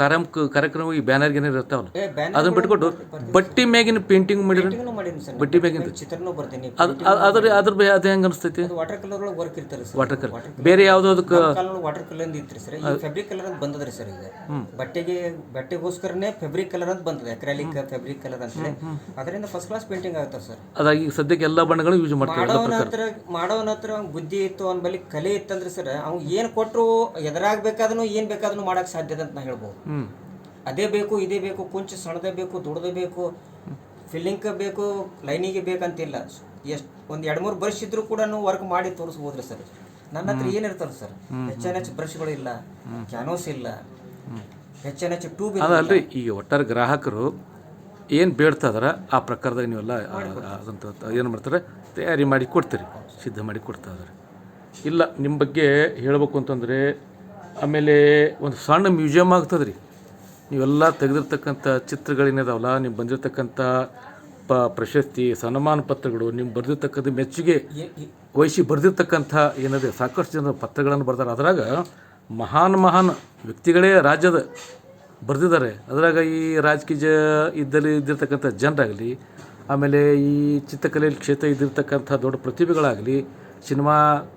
ಕಾರ್ಯಕ್ರಮ ಈ ಬ್ಯಾನರ್ ಗೇನರ್ ಇರ್ತಾವಲ್ಲ ಅದನ್ನ ಬಿಟ್ಕೊಟ್ಟು ಬಟ್ಟೆ ಮ್ಯಾಗಿನ ಪೇಂಟಿಂಗ್ ಮಾಡಿದ್ರೆ ಬಟ್ಟೆ ಮ್ಯಾಗಿನ ಚಿತ್ರನೂ ಬರ್ತೀನಿ. ಅದ್ರ ಅದು ಹೆಂಗೆ ಅನಿಸ್ತೈತಿ? ವಾಟರ್ ಕಲರ್ ಒಳಗೆ ವರ್ಕ್ ಇರ್ತಾರೆ ಸರ್. ವಾಟರ್ ಕಲರ್ ಬೇರೆ ಯಾವುದೋ ಅದಕ್ಕೆ ವಾಟರ್ ಕಲರ್ ಅಂತ ಇತ್ತು ಸರ್. ಈ ಫ್ಯಾಬ್ರಿಕ್ ಕಲರ್ ಅಂತ ಬಂದದ್ರಿ ಸರ್. ಈಗ ಬಟ್ಟೆಗೋಸ್ಕರನೇ ಫ್ಯಾಬ್ರಿಕ್ ಕಲರ್ ಅಂತ ಬಂದದೆ, ಅಕ್ರಾಲಿಕ್ ಫ್ಯಾಬ್ರಿಕ್ ಕಲರ್ ಅಂತ. ಅದರಿಂದ ಫಸ್ಟ್ ಕ್ಲಾಸ್ ಪೇಂಟಿಂಗ್ ಆಗುತ್ತೆ ಸರ್. ಅದಾಗಿ ಸದ್ಯಕ್ಕೆ ಎಲ್ಲ ಬಣ್ಣಗಳು ಯೂಸ್ ಮಾಡ್ತಾರೆ. ಮಾಡೋನ ಹತ್ರ ಬುದ್ಧಿ ಇತ್ತು, ಅವ್ನ ಬಳಿ ಕಲೆ ಇತ್ತಂದ್ರೆ ಸರ್, ಅವ್ನು ಏನು ಕೊಟ್ಟರು ಎದುರಾಗಬೇಕಾದ್ರೂ ಏನು ಬೇಕಾದ್ರೂ ಮಾಡೋಕೆ ಸಾಧ್ಯದ ಅಂತ ನಾ ಹೇಳ್ಬೋದು. ಅದೇ ಬೇಕು ಇದೇ ಬೇಕು, ಕುಂಚು ಸಣ್ಣದೇ ಬೇಕು ದೊಡ್ಡದೇ ಬೇಕು, ಫಿಲ್ಲಿಂಗ್ ಬೇಕು ಲೈನಿಗೆ ಬೇಕಂತಿಲ್ಲ. ಎಷ್ಟು ಒಂದು 2-3 ಬ್ರಷ್ ಇದ್ರೂ ಕೂಡ ವರ್ಕ್ ಮಾಡಿ ತೋರಿಸ್ಬೋದ್ರಿ ಸರ್. ನನ್ನ ಹತ್ರ ಏನಿರ್ತಲ್ಲ ಸರ್, ಹೆಚ್ಚು ಬ್ರಷ್ಗಳು ಇಲ್ಲ, ಕ್ಯಾನೋಸ್ ಇಲ್ಲ, ಹೆಚ್ಚು ಟ್ಯೂಬ್ ಇಲ್ಲ. ಅದಲ್ರಿ, ಈಗ ಒಟ್ಟಾರೆ ಗ್ರಾಹಕರು ಏನು ಬೇಡ್ತಾಯಿದಾರ ಆ ಪ್ರಕಾರದಾಗ ನೀವೆಲ್ಲ ಅದಂತ ಏನು ಮಾಡ್ತಾರೆ, ತಯಾರಿ ಮಾಡಿ ಕೊಡ್ತೀರಿ, ಸಿದ್ಧ ಮಾಡಿ ಕೊಡ್ತಾ ಇದ್ದಾರೆ. ಇಲ್ಲ ನಿಮ್ಮ ಬಗ್ಗೆ ಹೇಳಬೇಕು ಅಂತಂದರೆ ಆಮೇಲೆ ಒಂದು ಸಣ್ಣ ಮ್ಯೂಸಿಯಮ್ ಆಗ್ತದೆ ರೀ. ನೀವೆಲ್ಲ ತೆಗೆದಿರ್ತಕ್ಕಂಥ ಚಿತ್ರಗಳೇನಿದಾವಲ್ಲ, ನೀವು ಬಂದಿರತಕ್ಕಂಥ ಪ್ರಶಸ್ತಿ ಸನ್ಮಾನ ಪತ್ರಗಳು, ನೀವು ಬರೆದಿರ್ತಕ್ಕಂಥ ಮೆಚ್ಚುಗೆ ವಹಿಸಿ ಬರೆದಿರ್ತಕ್ಕಂಥ ಏನಿದೆ ಸಾಕಷ್ಟು ಜನ ಪತ್ರಗಳನ್ನು ಬರ್ತಾರೆ. ಅದರಾಗ ಮಹಾನ್ ವ್ಯಕ್ತಿಗಳೇ ರಾಜ್ಯದ ಬರೆದಿದ್ದಾರೆ. ಅದರಾಗ ಈ ರಾಜಕೀಯ ಇದ್ದಿರ್ತಕ್ಕಂಥ ಜನರಾಗಲಿ, ಆಮೇಲೆ ಈ ಚಿತ್ರಕಲೆಯಲ್ಲಿ ಕ್ಷೇತ್ರ ಇದ್ದಿರ್ತಕ್ಕಂಥ ದೊಡ್ಡ ಪ್ರತಿಭೆಗಳಾಗಲಿ, ಸಿನಿಮಾ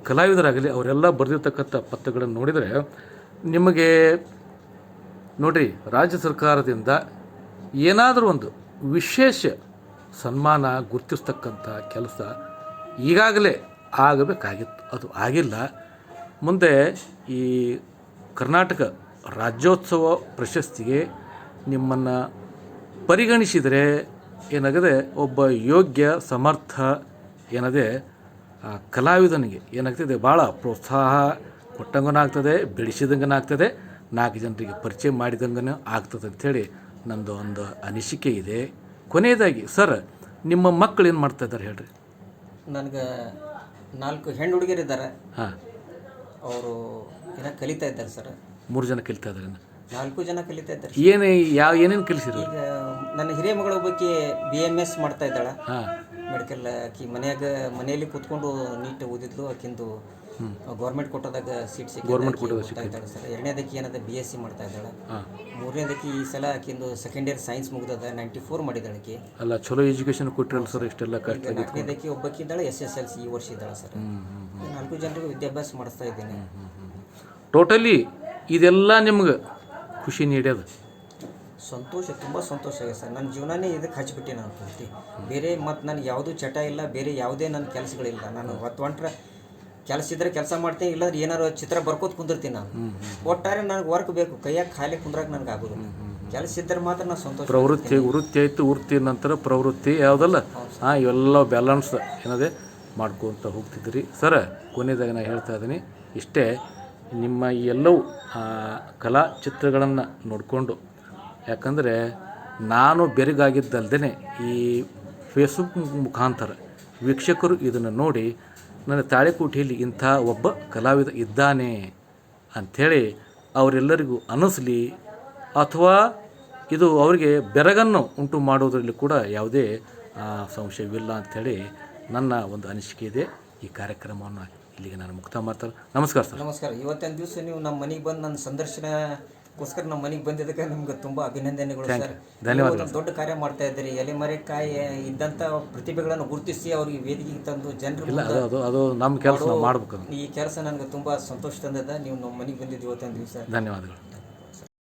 ಕಲಾವಿದರಾಗಲಿ, ಅವರೆಲ್ಲ ಬರೆದಿರ್ತಕ್ಕಂಥ ಪತ್ರಗಳನ್ನು ನೋಡಿದರೆ ನಿಮಗೆ ನೋಡಿರಿ, ರಾಜ್ಯ ಸರ್ಕಾರದಿಂದ ಏನಾದರೂ ಒಂದು ವಿಶೇಷ ಸನ್ಮಾನ ಗುರುತಿಸ್ತಕ್ಕಂಥ ಕೆಲಸ ಈಗಾಗಲೇ ಆಗಬೇಕಾಗಿತ್ತು. ಅದು ಆಗಿಲ್ಲ. ಮುಂದೆ ಈ ಕರ್ನಾಟಕ ರಾಜ್ಯೋತ್ಸವ ಪ್ರಶಸ್ತಿಗೆ ನಿಮ್ಮನ್ನು ಪರಿಗಣಿಸಿದರೆ ಏನಾಗಿದೆ, ಒಬ್ಬ ಯೋಗ್ಯ ಸಮರ್ಥ ಏನದೆ ಕಲಾವಿದನಿಗೆ ಏನಾಗ್ತದೆ, ಭಾಳ ಪ್ರೋತ್ಸಾಹ ಕೊಟ್ಟಂಗನಾಗ್ತದೆ, ಬೆಳೆಸಿದಂಗನಾಗ್ತದೆ, 4 ಜನರಿಗೆ ಪರಿಚಯ ಮಾಡಿದಂಗನೂ ಆಗ್ತದೆ ಅಂಥೇಳಿ ನಮ್ಮದು ಒಂದು ಅನಿಸಿಕೆ ಇದೆ. ಕೊನೆಯದಾಗಿ ಸರ್, ನಿಮ್ಮ ಮಕ್ಕಳು ಏನು ಮಾಡ್ತಾ ಇದ್ದಾರೆ ಹೇಳ್ರಿ? ನನಗೆ 4 ಹೆಣ್ಣು ಹುಡುಗಿಯರಿದ್ದಾರೆ. ಹಾಂ, ಅವರು ಏನೋ ಕಲಿತಾ ಇದ್ದಾರೆ ಸರ್. 3 ಜನ ಕಲಿತಾ ಇದ್ದಾರೆ. 4 ಜನ ಕಲಿತಾ ಇದ್ದಾರೆ. ಏನೇನು ಕಲಿಸಿದ್ರು? ಈಗ ನನ್ನ ಹಿರಿಯ ಮಗಳ ಬಗ್ಗೆ BMS ಮಾಡ್ತಾ ಇದ್ದಾಳೆ. ಹಾಂ, ಮೆಡಿಕಲ್. ಆಕಿ ಮನೆಯಲ್ಲಿ ಕೂತ್ಕೊಂಡು ನೀಟ್ ಓದಿದ್ಲು. ಆಕಿಂದು ಗೌರ್ಮೆಂಟ್ ಕೊಟ್ಟದಾಗ ಸೀಟ್ ಸಿಗ್ತಾ ಇದ್ದಾಳೆ ಸರ್. 2ನೇದಕ್ಕೆ ಏನದ BSc ಮಾಡ್ತಾ ಇದ್ದಾಳೆ. 3ನೇದಕ್ಕೆ ಈ ಸಲ ಆಕಿಂದು ಸೆಕೆಂಡ್ ಇಯರ್ ಸೈನ್ಸ್ ಮುಗಿದದ, 94 ಮಾಡಿದ್ದಾಳೆ ಆಕಿ. ಅಲ್ಲ, ಚಲೋ ಎಜುಕೇಷನ್ ಕೊಟ್ಟಿರಲ್ಲ ಸರ್, ಇಷ್ಟೆಲ್ಲ ಕಷ್ಟ. 4ನೇದಕ್ಕೆ ಒಬ್ಬಕ್ಕಿದ್ದಾಳೆ SSLC ಈ ವರ್ಷ ಇದ್ದಾಳೆ ಸರ್. 4 ಜನರಿಗೆ ವಿದ್ಯಾಭ್ಯಾಸ ಮಾಡಿಸ್ತಾ ಇದ್ದೀನಿ. ಟೋಟಲಿ ಇದೆಲ್ಲ ನಿಮ್ಗೆ ಖುಷಿ ನೀಡ್ಯದ? ಸಂತೋಷ, ತುಂಬ ಸಂತೋಷ ಆಗಿದೆ ಸರ್. ನನ್ನ ಜೀವನನೇ ಇದಕ್ಕೆ ಹಚ್ಚಿಬಿಟ್ಟೆ ನಾನು ಪೂರ್ತಿ. ಬೇರೆ ಮತ್ತು ನನಗೆ ಯಾವುದೂ ಚಟ ಇಲ್ಲ, ಬೇರೆ ಯಾವುದೇ ನನ್ನ ಕೆಲಸಗಳಿಲ್ಲ. ನಾನು ಹೊಂಟ್ರೆ ಕೆಲಸ ಇದ್ದರೆ ಕೆಲಸ ಮಾಡ್ತೀನಿ, ಇಲ್ಲಾಂದ್ರೆ ಏನಾರು ಚಿತ್ರ ಬರ್ಕೋತ ಕುಂದಿರ್ತೀನಿ ನಾನು. ಒಟ್ಟಾರೆ ನನಗೆ ವರ್ಕ್ ಬೇಕು, ಕೈಯಾಗ ಖಾಲಿ ಕುಂದ್ರಾಗ ನನಗೆ ಆಗೋದು. ಕೆಲಸ ಇದ್ದರೆ ಮಾತ್ರ ನಾನು ಸಂತೋಷ. ವೃತ್ತಿ ಆಯಿತು, ವೃತ್ತಿ ನಂತರ ಪ್ರವೃತ್ತಿ ಯಾವುದಲ್ಲ, ಇವೆಲ್ಲ ಬ್ಯಾಲೆನ್ಸ್ ಏನದೆ ಮಾಡ್ಕೊತ ಹೋಗ್ತಿದ್ರಿ ಸರ್. ಕೊನೆಯದಾಗ ನಾನು ಹೇಳ್ತಾ ಇದ್ದೀನಿ ಇಷ್ಟೇ, ನಿಮ್ಮ ಈ ಎಲ್ಲವೂ ಕಲಾ ಚಿತ್ರಗಳನ್ನು ನೋಡಿಕೊಂಡು, ಯಾಕಂದರೆ ನಾನು ಬೆರಗಾಗಿದ್ದಲ್ದೇ ಈ ಫೇಸ್ಬುಕ್ ಮುಖಾಂತರ ವೀಕ್ಷಕರು ಇದನ್ನು ನೋಡಿ ನನ್ನ ತಾಳಿಕೋಟೆಯಲ್ಲಿ ಇಂಥ ಒಬ್ಬ ಕಲಾವಿದ ಇದ್ದಾನೆ ಅಂಥೇಳಿ ಅವರೆಲ್ಲರಿಗೂ ಅನ್ನಿಸ್ಲಿ, ಅಥವಾ ಇದು ಅವರಿಗೆ ಬೆರಗನ್ನು ಉಂಟು ಮಾಡೋದರಲ್ಲಿ ಕೂಡ ಯಾವುದೇ ಸಂಶಯವಿಲ್ಲ ಅಂಥೇಳಿ ನನ್ನ ಒಂದು ಅನಿಸಿಕೆ ಇದೆ. ಈ ಕಾರ್ಯಕ್ರಮವನ್ನು ಇಲ್ಲಿಗೆ ನಾನು ಮುಕ್ತ ಮಾಡ್ತಾರೆ. ನಮಸ್ಕಾರ ಸರ್. ನಮಸ್ಕಾರ. ಇವತ್ತಿನ ದಿವಸ ನೀವು ನಮ್ಮ ಮನೆಗೆ ಬಂದು ನನ್ನ ಸಂದರ್ಶನಕ್ಕೋಸ್ಕರ ನಮ್ಮ ಮನೆಗೆ ಬಂದಿದ್ದಕ್ಕೆ ನಿಮ್ಗೆ ತುಂಬ ಅಭಿನಂದನೆಗಳು ಸರ್. ಧನ್ಯವಾದ. ದೊಡ್ಡ ಕಾರ್ಯ ಮಾಡ್ತಾ ಇದ್ದೀರಿ. ಎಲೆಮರೆಕಾಯಿ ಇದ್ದಂಥ ಪ್ರತಿಭೆಗಳನ್ನು ಗುರುತಿಸಿ ಅವ್ರಿಗೆ ವೇದಿಕೆಗೆ ತಂದು ಜನರು ಅದು ನಮ್ಮ ಕೆಲಸ ಮಾಡಬೇಕು. ಈ ಕೆಲಸ ನನಗೆ ತುಂಬ ಸಂತೋಷ ತಂದಿದೆ. ನೀವು ನಮ್ಮ ಮನೆಗೆ ಬಂದಿದ್ದು ಇವತ್ತಿನ ದಿವಸ. ಧನ್ಯವಾದಗಳು.